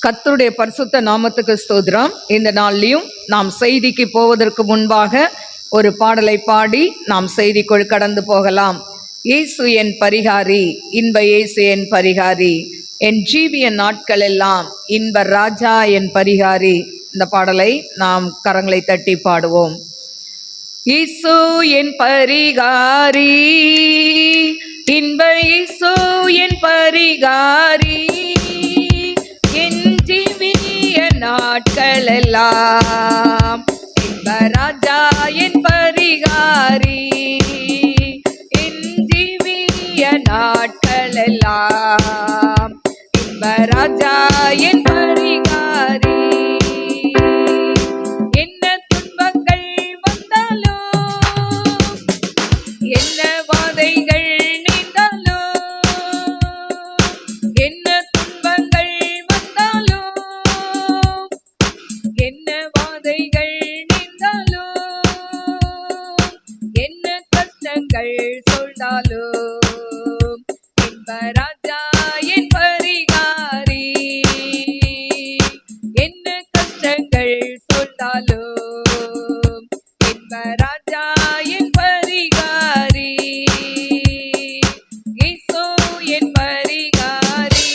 கர்த்தருடைய பரிசுத்த நாமத்துக்கு ஸ்தோத்திரம். இந்த நாள்லையும் நாம் செய்திக்கு போவதற்கு முன்பாக ஒரு பாடலை பாடி நாம் செய்திக்குள் கடந்து போகலாம். இயேசு என் பரிகாரி, இன்ப இயேசு என் பரிகாரி, என் ஜீவிய நாட்கள் எல்லாம் இன்ப ராஜா என் பரிகாரி. இந்த பாடலை நாம் கரங்களை தட்டி பாடுவோம். இயேசு என் பரிகாரி, இன்ப இயேசு என் பரிகாரி, என் ஜீவிய நாட்கள் எல்லாம் இன்ப ராஜா என் பரிகாரி, என் ஜீவிய நாட்கள் எல்லாம் இன்ப ராஜா என் பரிகாரி. என்ன துன்பங்கள் வந்தாலும், என்ன வாதைகள் நீந்தாலும், என்ன துன்பங்கள் வந்தாலும், என்ன வாதைகள் நீந்தாலும், என்ன கஷ்டங்கள் சொல்ந்தாலும் இன்ப ராஜா என் பரிகாரி. என்ன கஷ்டங்கள் சொல்ந்தாலும் இன்ப ராஜா என் பரிகாரி. இயேசு என் பரிகாரி,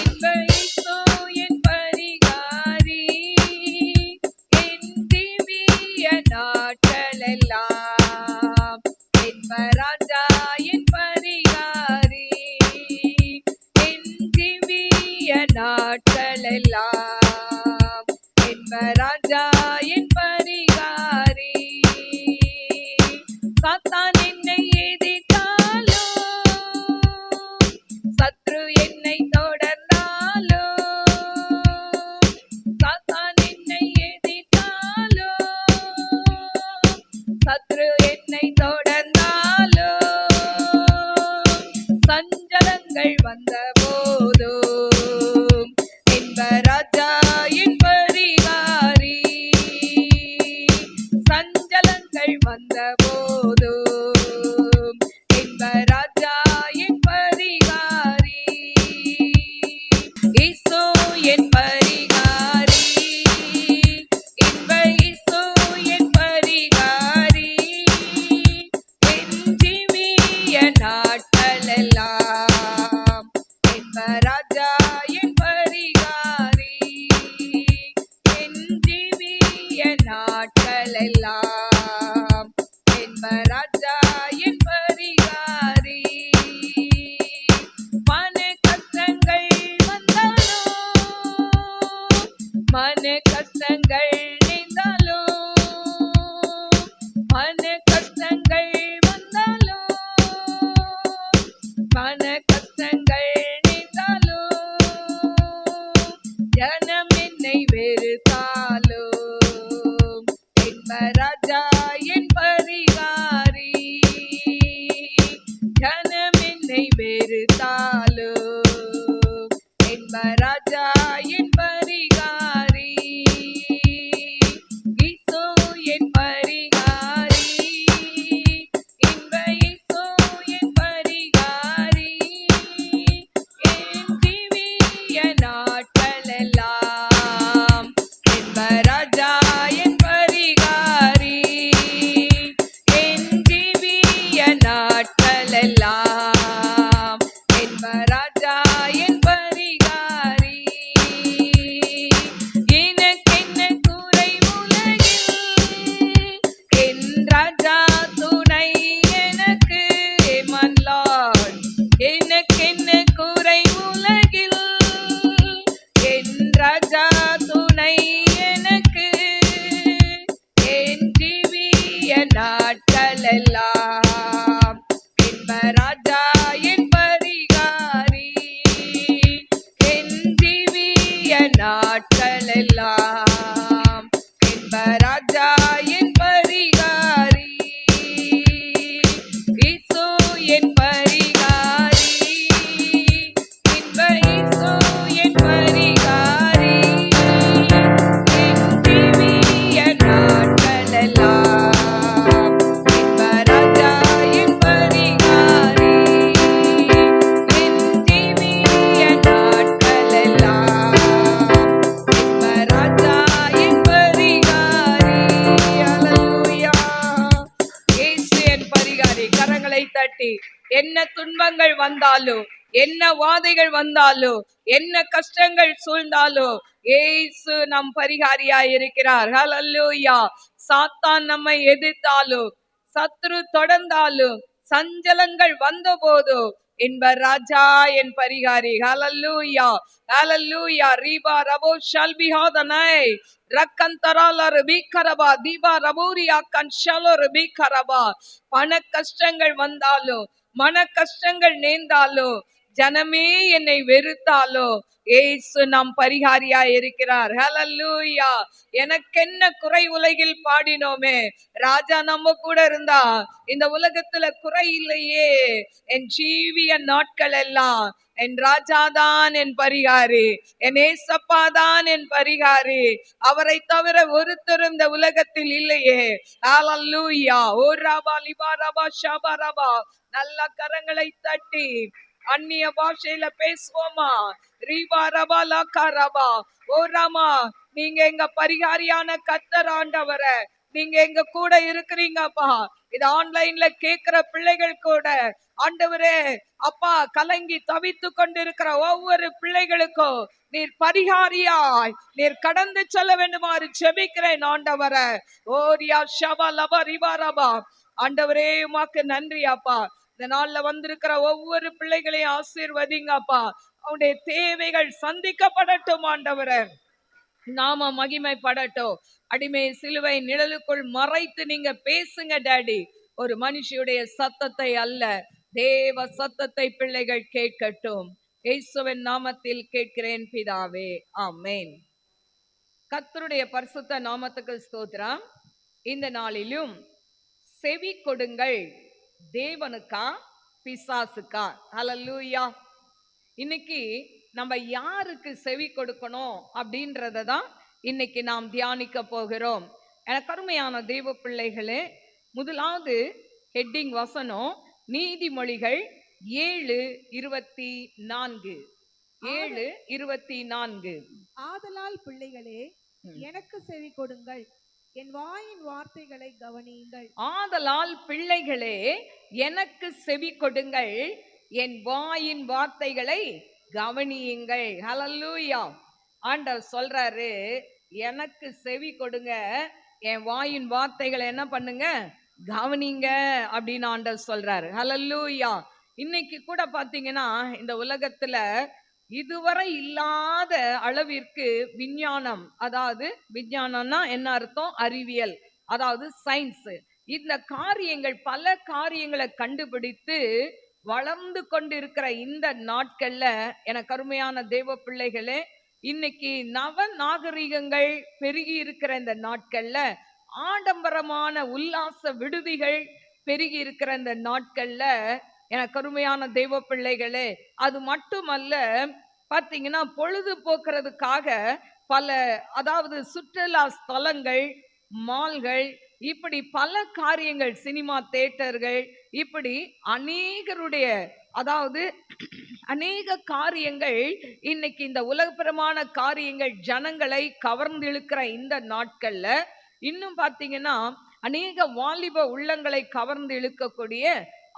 இன்ப இயேசு என் பரிகாரி, என் ஜீவிய நாட்கள் எல்லாம் இன்ப ராஜா என் பரிகாரி, என் ஜீவிய நாட்கள் எல்லாம் இன்ப ராஜா என் பரிகாரி. சாத்தான் என்னை எதிர்த்தாலும், சத்ரு என்னை தொடர்ந்தாலும், சாத்தான் என்னை எதிர்த்தாலும், சத்ரு என்னை தொடர்ந்தாலும், சஞ்சலங்கள் வந்த போதும் இன்ப ராஜா என் பரிகாரி, சஞ்சலங்கள் வந்த போதும் இன்ப ராஜா என் பரிகாரி. இயேசு என் பரிகாரி, இன்ப இயேசு என் பரிகாரி, என் ஜீவிய நாட்கள் எல்லாம் இன்ப ராஜா என் பரிகாரி, என் ஜீவிய நாட்கள் எல்லாம் இன்ப ராஜா என் பரிகாரி. மன கஷ்டங்கள் வந்தாலும், மன கஷ்டங்கள் நீந்தாலும், மன கஷ்டங்கள் வந்தாலும், மன கஷ்டங்கள் நீந்தாலும், ஜனம் என்னை வெறுத்தாலும் இன்ப ராஜா என் பரிகாரி, ஜனம் என்னை வெறுத்தாலும் இன்ப ராஜா என் பரிகாரி. இயேசு என் பரிகாரி, இன்ப இயேசு என் பரிகாரி, என் ஜீவிய நாட்கள் எல்லாம் இன்ப ராஜா என் பரிகாரி, என் ஜீவிய நாட்கள் எல்லாம் இன்ப ராஜா என் பரிகாரி. எனக்கென்ன குறை உலகில், என் ராஜா துணை எனக்கு, my Lord. எனக்கென்ன குறை உலகில், என் ராஜா துணை எனக்கு, என் ஜீவிய நாட்கள் எல்லாம் இன்ப ராஜா என் பரிகாரி, என் ஜீவிய நாட்கள் எல்லாம் இன்ப ராஜா என் பரிகாரி. இயேசு என் பரிகாரி, இன்ப இயேசு என் பரிகாரி, என் ஜீவிய நாட்கள் எல்லாம் இன்ப ராஜா என் பரிகாரி, என் ஜீவிய நாட்கள் எல்லாம் என்ன துன்பங்கள் வந்தாலும், என்ன வாதைகள் வந்தாலும், என்ன கஷ்டங்கள் சூழ்ந்தாலும் ஏசு நம் பரிகாரியாய் இருக்கிறார். ஹல்லேலூயா. சாத்தான் நம்மை எதிர்த்தாலும், சத்ரு தொடர்ந்தாலும், சஞ்சலங்கள் வந்த போதும் என்பர் ராஜா என் பரிகாரி. ஹல்லேலூயா, ஹல்லேலூயா. ரீபா ரபோ ஷல்பி ஹாதனை ரக்கந்தரால ரபிகரபா தீபா ரபூரியா கன்ஷலோ ரபிகரபா. பண கஷ்டங்கள் வந்தாலும், மன கஷ்டங்கள் நேர்ந்தாலும், ஜனமே என்னை வெறுத்தாலோ ஏசு நம் பரிகாரியா இருக்கிறார். ஹல்லேலூயா. எனக்கென்ன குறை உலகில் பாடினோமே, ராஜா நம்ம கூட இருந்தா இந்த உலகத்துல குறை இல்லையே. என் ஜீவிய நாட்கள் எல்லாம் என் ராஜாதான் என் பரிகாரி, என் ஏசப்பாதான் என் பரிகாரி. அவரை தவிர ஒருத்தரும் இந்த உலகத்தில் இல்லையே. ஹல்லேலூயா. ஓ ரபா லிபா ரபா ஷபா ரபா. நல்ல கரங்களை தட்டி அந்நிய பாஷையில பேசுவோமா? ரீபா ரபா லாக்கா ரபா. ஓ ராமா, நீங்க எங்க பரிகாரியான கர்த்தர் ஆண்டவரே, நீங்க எங்க கூட இருக்கிறீங்கப்பா. இது ஆன்லைன்ல கேட்கிற பிள்ளைகள் கூட ஆண்டவரே அப்பா, கலங்கி தவித்து கொண்டிருக்கிற ஒவ்வொரு பிள்ளைகளுக்கும் நீர் பரிகாரியாய் நீர் கடந்து செல்ல வேண்டுமாறு ஜெபிக்கிறேன் ஆண்டவரே. ஓரியா ஷபா லபா ரிபா ரபா. ஆண்டவரே உமக்கு நன்றி அப்பா. இந்த நாள்ல வந்திருக்கிற ஒவ்வொரு பிள்ளைகளையும் ஆசீர்வதிங்கப்பா. அவனுடைய தேவைகள் சந்திக்கப்படட்டும் ஆண்டவரே. நாம மகிமைப்படட்டும். அடிமை சிலுவை நிழலுக்குள் மறைத்து நீங்க பேசுங்க டாடி. ஒரு மனுஷியுடைய சத்தத்தை அல்ல, தேவ சத்தத்தை பிள்ளைகள் கேட்கட்டும். இயேசுவின் நாமத்தில் கேட்கிறேன் பிதாவே, ஆமென். கர்த்தருடைய பரிசுத்த நாமத்துக்கு ஸ்தோத்திரம். இந்த நாளிலும் செவி கொடுங்கள், தேவனுக்கா பிசாசுக்கா? ஹல்லேலூயா. இன்னைக்கு நம்ம யாருக்கு செவி கொடுக்கணும் அப்படின்றத தான் இன்னைக்கு நாம் தியானிக்க போகிறோம். எனக்கு அருமையான தெய்வ பிள்ளைகளே, முதலாவது ஹெட்டிங் வசனம் நீதிமொழிகள் 7:24. 7:24. ஆதலால் பிள்ளைகளே எனக்கு செவி கொடுங்கள், என் வாயின் வார்த்தைகளை கவனியுங்கள். ஆதலால் பிள்ளைகளே எனக்கு செவி கொடுங்கள், என் வாயின் வார்த்தைகளை கவனியுங்கள். ஹல்லேலூயா. ஆண்டவர் சொல்றாரு, எனக்கு செவி கொடுங்க, என் வாயின் வார்த்தைகளை என்ன பண்ணுங்க, கவனிங்க அப்படின்னு ஆண்டவர் சொல்றாரு. ஹல்லேலூயா. இன்னைக்கு கூட பாத்தீங்கன்னா இந்த உலகத்துல இதுவரை இல்லாத அளவிற்கு விஞ்ஞானம், அதாவது விஞ்ஞானம்னா என்ன அர்த்தம்? அறிவியல், அதாவது சயின்ஸ். இந்த காரியங்கள் பல காரியங்களை கண்டுபிடித்து வளர்ந்து கொண்டிருக்கிற இந்த நாட்கள்ல எனக்கு அருமையான தேவ பிள்ளைகளே, இன்னைக்கு நவ நாகரிகங்கள் பெருகி இருக்கிற இந்த நாட்கள்ல, ஆடம்பரமான உல்லாச விடுதிகள் பெருகி இருக்கிற இந்த நாட்கள்ல எனக்கு அருமையான தெய்வ பிள்ளைகளே, அது மட்டுமல்ல பாத்தீங்கன்னா பொழுது போக்குறதுக்காக பல, அதாவது சுற்றுலா ஸ்தலங்கள், மால்கள், இப்படி பல காரியங்கள், சினிமா தியேட்டர்கள், இப்படி அநேகருடைய, அதாவது அநேக காரியங்கள் இன்னைக்கு இந்த உலகப்பிரமான காரியங்கள் ஜனங்களை கவர்ந்து இழுக்கிற இந்த நாட்கள்ல இன்னும் பாத்தீங்கன்னா அநேக வாலிப உள்ளங்களை கவர்ந்து இழுக்கக்கூடிய,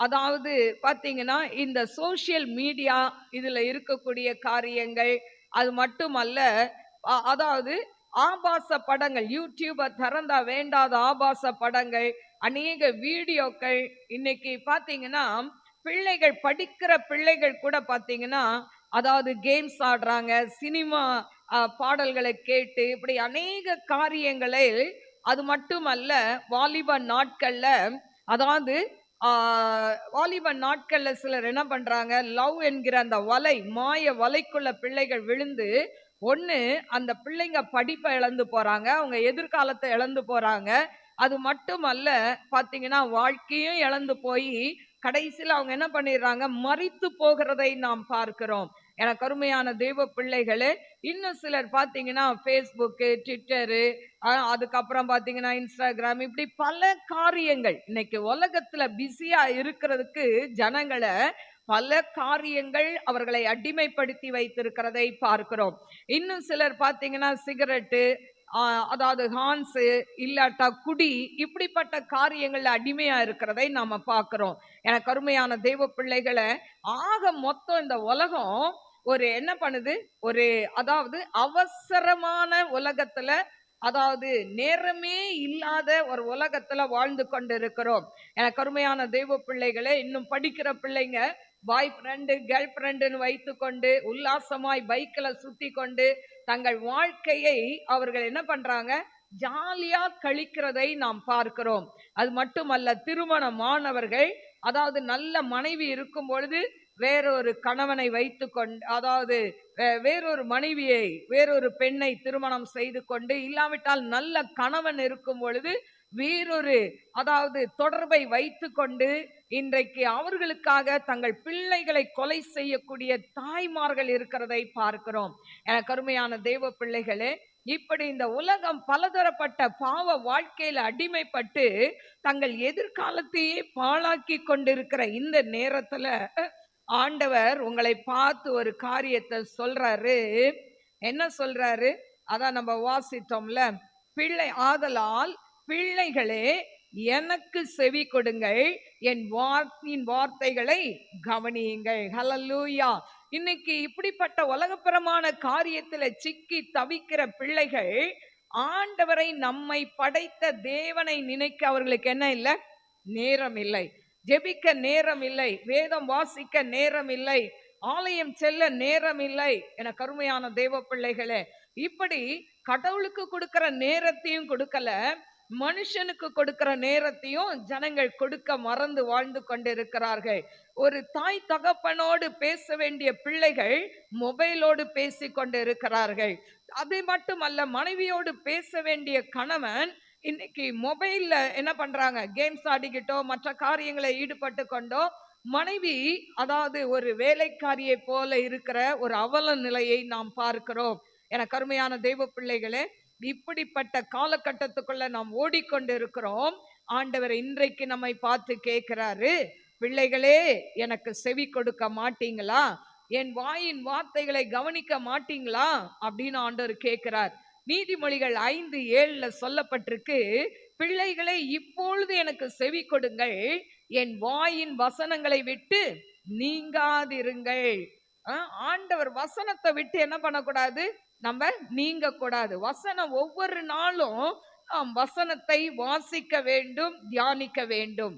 அதாவது பாத்தீங்கன்னா இந்த சோசியல் மீடியா இதுல இருக்கக்கூடிய காரியங்கள், அது மட்டுமல்ல அதாவது ஆபாச படங்கள், யூடியூபை திறந்தா வேண்டாத ஆபாச படங்கள், அநேக வீடியோக்கள். இன்னைக்கு பாத்தீங்கன்னா பிள்ளைகள், படிக்கிற பிள்ளைகள் கூட பாத்தீங்கன்னா அதாவது கேம்ஸ் ஆடுறாங்க, சினிமா பாடல்களை கேட்டு இப்படி அநேக காரியங்களை. அது மட்டுமல்ல வாலிப நாட்கள்ல, அதாவது வாலிப நாட்கள்ல சிலர் என்ன பண்றாங்க, லவ் என்கிற அந்த வலை, மாய வலைக்குள்ள பிள்ளைகள் விழுந்து ஒண்ணு அந்த பிள்ளைங்க படிப்பை இழந்து போறாங்க, அவங்க எதிர்காலத்தை இழந்து போறாங்க. அது மட்டுமல்ல பாத்தீங்கன்னா வாழ்க்கையும் இழந்து போய் கடைசியில் அவங்க என்ன பண்ணிடுறாங்க, மரித்து போகிறதை நாம் பார்க்கிறோம். எனக்கு அருமையான தெய்வ பிள்ளைகளே, இன்னும் சிலர் பாத்தீங்கன்னா ஃபேஸ்புக்கு, ட்விட்டரு, அதுக்கப்புறம் பாத்தீங்கன்னா இன்ஸ்டாகிராம், இப்படி பல காரியங்கள். இன்னைக்கு உலகத்துல பிஸியா இருக்கிறதுக்கு ஜனங்களை பல காரியங்கள் அவர்களை அடிமைப்படுத்தி வைத்திருக்கிறதை பார்க்கிறோம். இன்னும் சிலர் பாத்தீங்கன்னா சிகரெட்டு, அதாவது ஹான்ஸ் இல்லாட்டா குடி, இப்படிப்பட்ட காரியங்கள்ல அடிமையா இருக்கிறதை நாம பார்க்கிறோம். எனக்கு அருமையான தெய்வ பிள்ளைகளை, ஆக மொத்தம் இந்த உலகம் ஒரு என்ன பண்ணுது, ஒரு அதாவது அவசரமான உலகத்துல, அதாவது நேரமே இல்லாத ஒரு உலகத்துல வாழ்ந்து கொண்டு இருக்கிறோம். எனக்கு அருமையான தெய்வ பிள்ளைகளே, இன்னும் படிக்கிற பிள்ளைங்க பாய் ஃப்ரெண்டு கேர்ள் ஃப்ரெண்டுன்னு வைத்து கொண்டு உல்லாசமாய் பைக்ல சுத்தி கொண்டு தங்கள் வாழ்க்கையை அவர்கள் என்ன பண்றாங்க, ஜாலியா கழிக்கிறதை நாம் பார்க்கிறோம். அது மட்டுமல்ல, திருமணமானவர்கள், அதாவது நல்ல மனைவி இருக்கும் பொழுது வேறொரு கணவனை வைத்து கொண்டு, அதாவது வேறொரு மனைவியை, வேறொரு பெண்ணை திருமணம் செய்து கொண்டு, இல்லாவிட்டால் நல்ல கணவன் இருக்கும் பொழுது வேறொரு, அதாவது தொடர்பை வைத்து கொண்டு இன்றைக்கு அவர்களுக்காக தங்கள் பிள்ளைகளை கொலை செய்யக்கூடிய தாய்மார்கள் இருக்கிறதை பார்க்கிறோம். எனக்கு அருமையான தெய்வ பிள்ளைகளே, இப்படி இந்த உலகம் பலதரப்பட்ட பாவ வாழ்க்கையில அடிமைப்பட்டு தங்கள் எதிர்காலத்தையே பாழாக்கி கொண்டிருக்கிற இந்த நேரத்துல ஆண்டவர் உங்களை பார்த்து ஒரு காரியத்தை சொல்றாரு. என்ன சொல்றாரு? அதான் நம்ம வாசித்தோம்ல, ஆதலால் பிள்ளைகளே எனக்கு செவி கொடுங்கள், என் வார்த்தைகளை கவனியுங்கள். ஹல்லேலூயா. இன்னைக்கு இப்படிப்பட்ட உலகப்பிரமான காரியத்துல சிக்கி தவிக்கிற பிள்ளைகள், ஆண்டவரை, நம்மை படைத்த தேவனை நினைக்க அவர்களுக்கு என்ன இல்லை? நேரம் இல்லை. ஜெபிக்க நேரம் இல்லை, வேதம் வாசிக்க நேரம் இல்லை, ஆலயம் செல்ல நேரம் இல்லை. என கருமையான தேவ பிள்ளைகளே, இப்படி கடவுளுக்கு கொடுக்கிற நேரத்தையும் கொடுக்கல, மனுஷனுக்கு கொடுக்கிற நேரத்தையும் ஜனங்கள் கொடுக்க மறந்து வாழ்ந்து கொண்டிருக்கிறார்கள். ஒரு தாய் தகப்பனோடு பேச வேண்டிய பிள்ளைகள் மொபைலோடு பேசி கொண்டு இருக்கிறார்கள். அது மட்டுமல்ல, மனைவியோடு பேச வேண்டிய கணவன் இன்னைக்கு மொபைல்ல என்ன பண்றாங்க, கேம்ஸ் ஆடிக்கிட்டோ மற்ற காரியங்களை ஈடுபட்டு கொண்டோ மனைவி, அதாவது ஒரு வேலைக்காரியை போல இருக்கிற ஒரு அவல நிலையை நாம் பார்க்கிறோம். என கருமையான தெய்வ பிள்ளைகளே, இப்படிப்பட்ட காலகட்டத்துக்குள்ள நாம் ஓடிக்கொண்டு இருக்கிறோம். ஆண்டவர் இன்றைக்கு நம்மை பார்த்து கேட்கிறாரு, பிள்ளைகளே எனக்கு செவி கொடுக்க மாட்டீங்களா, என் வாயின் வார்த்தைகளை கவனிக்க மாட்டீங்களா அப்படின்னு ஆண்டவர் கேட்கிறார். நீதிமொழிகள் 5:7 சொல்லப்பட்டிருக்கு, பிள்ளைகளை இப்பொழுது எனக்கு செவி கொடுங்கள், என் வாயின் வசனங்களை விட்டு நீங்காதிருங்கள். ஆண்டவர் வசனத்தை விட்டு என்ன பண்ணக்கூடாது, நம்ம நீங்க கூடாது. வசனம் ஒவ்வொரு நாளும் நாம் வசனத்தை வாசிக்க வேண்டும், தியானிக்க வேண்டும்.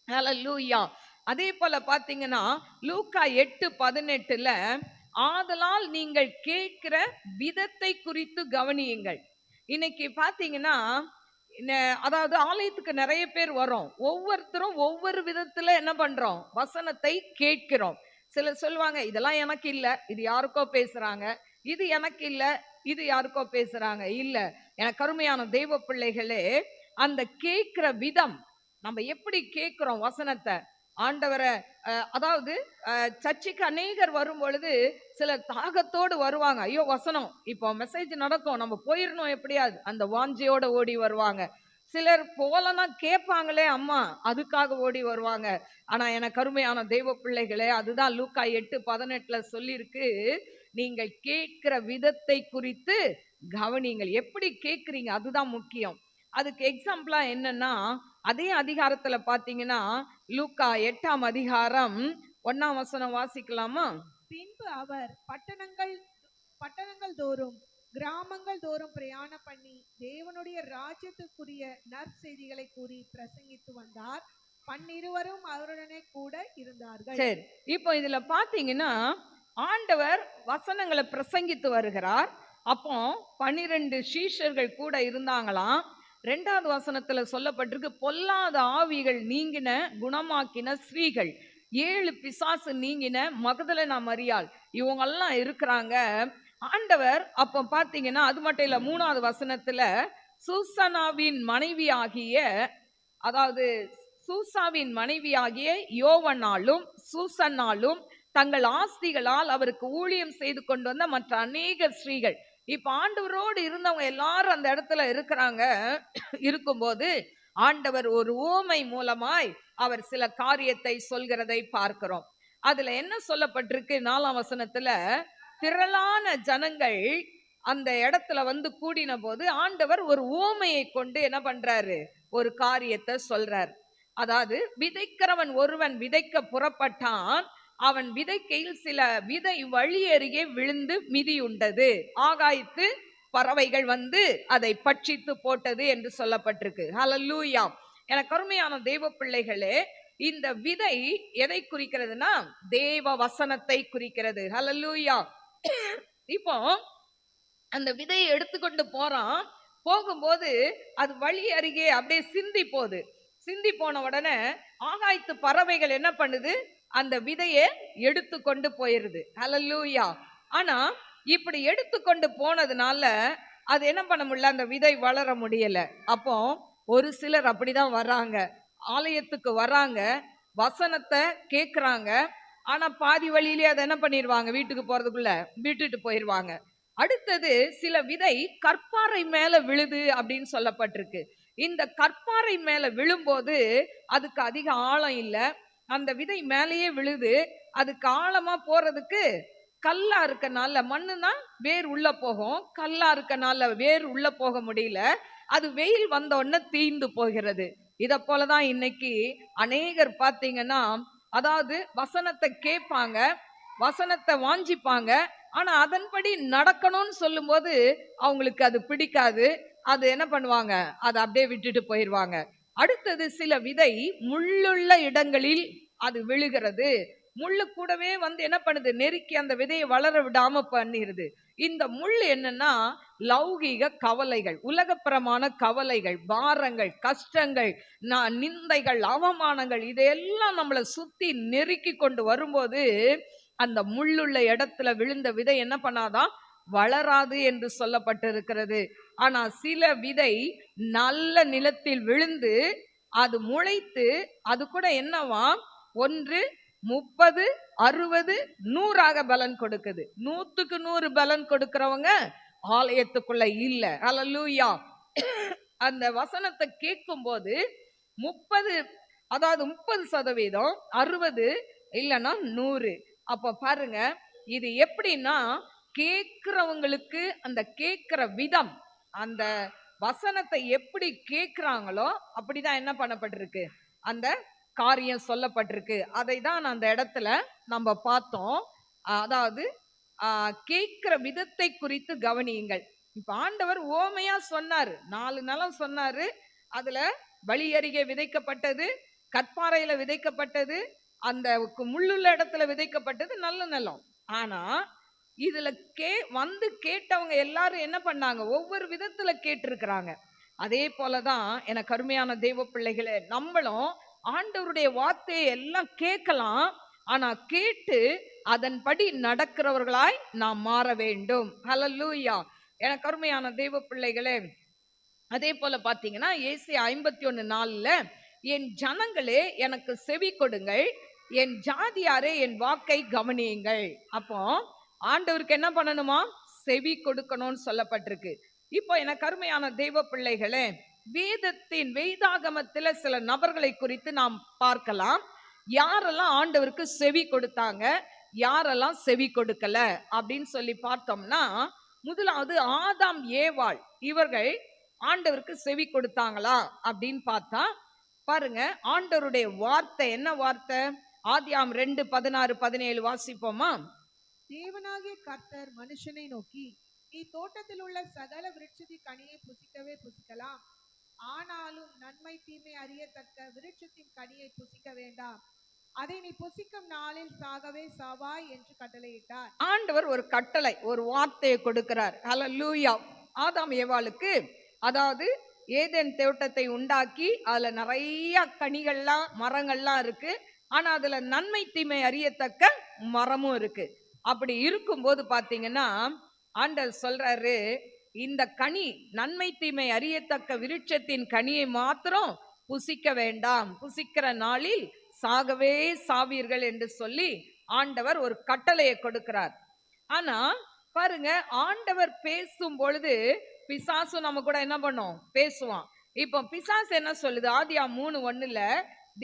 ஹல்லேலூயா. அதே போல பாத்தீங்கன்னா லூக்கா 8:18 ஆதலால் நீங்கள் கேட்கிற விதத்தை குறித்து கவனியுங்கள். இன்னைக்கு பாத்தீங்கன்னா, அதாவது ஆலயத்துக்கு நிறைய பேர் வரோம், ஒவ்வொருத்தரும் ஒவ்வொரு விதத்துல என்ன பண்றோம், வசனத்தை கேட்கிறோம். சிலர் சொல்லுவாங்க, இதெல்லாம் எனக்கு இல்ல, இது யாருக்கோ பேசுறாங்க, இது எனக்கு இல்ல, இது யாருக்கோ பேசுறாங்க. இல்ல, எனக்கு அருமையான தெய்வ பிள்ளைகளே, அந்த கேட்கிற விதம், நம்ம எப்படி கேட்கிறோம் வசனத்தை, ஆண்டவரை, அதாவது சர்ச்சுக்கு அநேகர் வரும் பொழுது சிலர் தாகத்தோடு வருவாங்க. ஐயோ வசனம், இப்போ மெசேஜ் நடக்கும், நம்ம போயிடணும் எப்படியாவது, அந்த வாஞ்சையோட ஓடி வருவாங்க. சிலர் போலனா கேட்பாங்களே அம்மா, அதுக்காக ஓடி வருவாங்க. ஆனா எனக்கு அருமையான தெய்வ பிள்ளைகளே, அதுதான் லூக்கா 8:18 சொல்லியிருக்கு, நீங்கள் கேட்கிற விதத்தை குறித்து கவனிங்கள். எப்படி கேட்கிறீங்க, அதுதான் முக்கியம். அதுக்கு எக்ஸாம்பிளா என்னன்னா, அதே அதிகாரத்துல பாத்தீங்கன்னா லூக்கா 8:1 வாசிக்கலாமா? பின்பு அவர் பட்டணங்கள் தோறும் கிராமங்கள் தோறும் பிரயாணம் பண்ணி தேவனுடைய ராஜ்யத்துக்குரிய நற்செய்திகளை கூறி பிரசங்கித்து வந்தார். 12 அவருடனே கூட இருந்தார்கள். சரி, இப்போ இதுல பாத்தீங்கன்னா ஆண்டவர் வசனங்களை பிரசங்கித்து வருகிறார். அப்போ 12 சீஷர்கள் கூட இருந்தாங்களாம். 2வது வசனத்துல சொல்லப்பட்டிருக்கு, பொல்லாத ஆவிகள் நீங்கின, குணமாக்கின ஸ்ரீகள், 7 பிசாசு நீங்கின மகதலேனா மரியாள், இவங்கெல்லாம் இருக்கிறாங்க. ஆண்டவர் அப்ப பாத்தீங்கன்னா, அது மட்டும் இல்ல, 3வது வசனத்துல சூசனாவின் மனைவியாகிய, அதாவது சூசாவின் மனைவியாகிய யோவனாலும் சூசன்னாலும் தங்கள் ஆஸ்திகளால் அவருக்கு ஊழியம் செய்து கொண்டு வந்த மற்ற அநேக ஸ்ரீகள். இப்ப ஆண்டவரோடு இருந்தவங்க எல்லாரும் அந்த இடத்துல இருக்கிறாங்க. இருக்கும்போது ஆண்டவர் ஒரு ஊமை மூலமாய் அவர் சில காரியத்தை சொல்கிறதை பார்க்கிறோம். அதுல என்ன சொல்லப்பட்டிருக்கு, 4ஆம் வசனத்துல, திரளான ஜனங்கள் அந்த இடத்துல வந்து கூடின போது ஆண்டவர் ஒரு உவமையை கொண்டு என்ன பண்றாரு, ஒரு காரியத்தை சொல்றார். அதாவது விதைக்கிறவன் ஒருவன் விதைக்க புறப்பட்டான். அவன் விதைக்கையில் சில விதை வழி அருகே விழுந்து மிதியுண்டது. ஆகாயத்து பறவைகள் வந்து அதை பட்சித்து போட்டது என்று சொல்லப்பட்டிருக்கு. ஹல்லேலூயா. எனக்கு அருமையான தேவ பிள்ளைகளே, இந்த விதை எதை குறிக்கிறதுனா தேவ வசனத்தை குறிக்கிறது. ஹல்லேலூயா. இப்போ அந்த விதையை எடுத்துக்கொண்டு போறான். போகும்போது அது வழி அருகே அப்படியே சிந்தி போகுது. சிந்தி போன உடனே ஆகாயத்து பறவைகள் என்ன பண்ணுது, அந்த விதையை எடுத்துக்கொண்டு போயிருது. ஹல்லேலூயா. ஆனா இப்படி எடுத்துக்கொண்டு போனதுனால அது என்ன பண்ண முடியல, அந்த விதை வளர முடியல. அப்போ ஒரு சிலர் அப்படிதான் வர்றாங்க, ஆலயத்துக்கு வர்றாங்க, வசனத்தை கேட்கிறாங்க. ஆனா பாதி வழியிலே அதை என்ன பண்ணிடுவாங்க, வீட்டுக்கு போறதுக்குள்ள விட்டுட்டு போயிருவாங்க. அடுத்தது சில விதை கற்பாறை மேல விழுது அப்படின்னு சொல்லப்பட்டிருக்கு. இந்த கற்பாறை மேல விழும்போது அதுக்கு அதிக ஆழம் இல்ல, அந்த விதை மேலேயே விழுது. அதுக்கு ஆழமா போறதுக்கு கல்லா இருக்கனால, மண்ணுனா வேர் உள்ள போகும், கல்லா இருக்கனால வேர் உள்ள போக முடியல. அது வெயில் வந்த உடனே தீந்து போகிறது. இத போலதான் இன்னைக்கு அநேகர் பாத்தீங்கன்னா, அதாவது வசனத்தை கேட்பாங்க, வசனத்தை வாஞ்சிப்பாங்க, ஆனா அதன்படி நடக்கணும்னு சொல்லும் போது அவங்களுக்கு அது பிடிக்காது. அது என்ன பண்ணுவாங்க, அதை அப்படியே விட்டுட்டு போயிடுவாங்க. அடுத்தது சில விதை முள்ளுள்ள இடங்களில் அது விழுகிறது. முள்ளு கூடவே வந்து என்ன பண்ணுது, நெருக்கி அந்த விதையை வளர விடாம பண்ணிருது. இந்த முள் என்னன்னா லௌகீக கவலைகள், உலகப்பிரமான கவலைகள், பாரங்கள், கஷ்டங்கள், நிந்தைகள், அவமானங்கள், இதையெல்லாம் நம்மளை சுத்தி நெருக்கி கொண்டு வரும்போது அந்த முள்ளுள்ள இடத்துல விழுந்த விதை என்ன பண்ணாதான், வளராது என்று சொல்லப்பட்டிருக்கிறது. ஆனா சில விதை நல்ல நிலத்தில் விழுந்து அது முளைத்து அது கூட என்னவா, 1 30 60 100 பலன் கொடுக்குது. 100க்கு 100 பலன் கொடுக்கிறவங்க ஆலயத்துக்குள்ள இல்ல. ஹல்லேலூயா. அந்த வசனத்தை கேட்கும் போது 30, அதாவது 30%, 60 இல்லைன்னா 100. அப்ப பாருங்க, இது எப்படின்னா கேட்கிறவங்களுக்கு அந்த கேட்கிற விதம், அந்த வசனத்தை எப்படி கேட்கிறாங்களோ அப்படிதான் என்ன பண்ணப்பட்டிருக்கு, அந்த காரியம் சொல்லப்பட்டிருக்கு. அதை தான் அந்த இடத்துல நம்ம பார்த்தோம். அதாவது கேட்கிற விதத்தை குறித்து கவனியுங்கள். இப்ப ஆண்டவர் ஓமையா சொன்னாரு, 4 நிலம் சொன்னாரு. அதுல வழி அருகே விதைக்கப்பட்டது, கற்பாறையில விதைக்கப்பட்டது, அந்த முள்ளுள்ள இடத்துல விதைக்கப்பட்டது நல்ல நிலம். ஆனா இதுல வந்து கேட்டவங்க எல்லாரும் என்ன பண்ணாங்க, ஒவ்வொரு விதத்துல கேட்டிருக்கிறாங்க. அதே போலதான் எனக்கு அருமையான தெய்வ பிள்ளைகளே, நம்மளும் ஆண்டவருடைய வார்த்தையை எல்லாம் கேட்கலாம், ஆனா கேட்டு அதன்படி நடக்கிறவர்களாய் நாம் மாற வேண்டும். ஹல்லேலூயா. எனக்கு அருமையான தெய்வ பிள்ளைகளே, அதே போல பாத்தீங்கன்னா ஏசாயா 51:4, என் ஜனங்களே எனக்கு செவி கொடுங்கள், என் ஜாதியாரே என் வாக்கை கவனியுங்கள். அப்போ ஆண்டவருக்கு என்ன பண்ணணுமா, செவி கொடுக்கணும்னு சொல்லப்பட்டிருக்கு. இப்போ எனக்கு அருமையான தெய்வ பிள்ளைகளே, வேதாகமத்துல சில நபர்களை குறித்து நாம் பார்க்கலாம். யாரெல்லாம் ஆண்டவருக்கு செவி கொடுத்தாங்க, யாரெல்லாம் செவி கொடுக்கல அப்படின்னு சொல்லி பார்த்தோம்னா, முதலாவது ஆதாம் ஏவாள், இவர்கள் ஆண்டவருக்கு செவி கொடுத்தாங்களா அப்படின்னு பார்த்தா பாருங்க, ஆண்டவருடைய வார்த்தை என்ன வார்த்தை, ஆதியாம் 2:16-17 வாசிப்போமா. தேவனாகிய கர்த்தர் மனுஷனை நோக்கி, நீ தோட்டத்தில் உள்ள சகல விருட்சத்தின் கனியை புசிக்கவே புசிக்கலாம், ஆனாலும் நன்மை தீமை அறியத்தக்க விருட்சத்தின் கனியை புசிக்க வேண்டாம், அதை நீ புசிக்கும் நாளில் சாகவே சாவாய் என்று கட்டளையிட்டார். ஆண்டவர் ஒரு கட்டளை, ஒரு வார்த்தையை கொடுக்கிறார். ஹல்லேலூயா. ஆதாம் ஏவாளுக்கு, அதாவது ஏதேன் தோட்டத்தை உண்டாக்கி அதுல நிறைய கனிகள்லாம் மரங்கள்லாம் இருக்கு, ஆனா அதுல நன்மை தீமை அறியத்தக்க மரமும் இருக்கு. அப்படி இருக்கும்போது பாத்தீங்கன்னா ஆண்டவர் சொல்றாரு, இந்த கனி நன்மை தீமை அறியத்தக்க விருட்சத்தின் கனியை மாத்திரம் புசிக்க வேண்டாம், புசிக்கிற நாளில் சாகவே சாவீர்கள் என்று சொல்லி ஆண்டவர் ஒரு கட்டளையை கொடுக்கிறார். ஆனா பாருங்க, ஆண்டவர் பேசும் பொழுது பிசாசு நம்ம கூட என்ன பண்ணும், பேசுவான். இப்போ பிசாசு என்ன சொல்லுது, ஆதியாகமம் 3:1,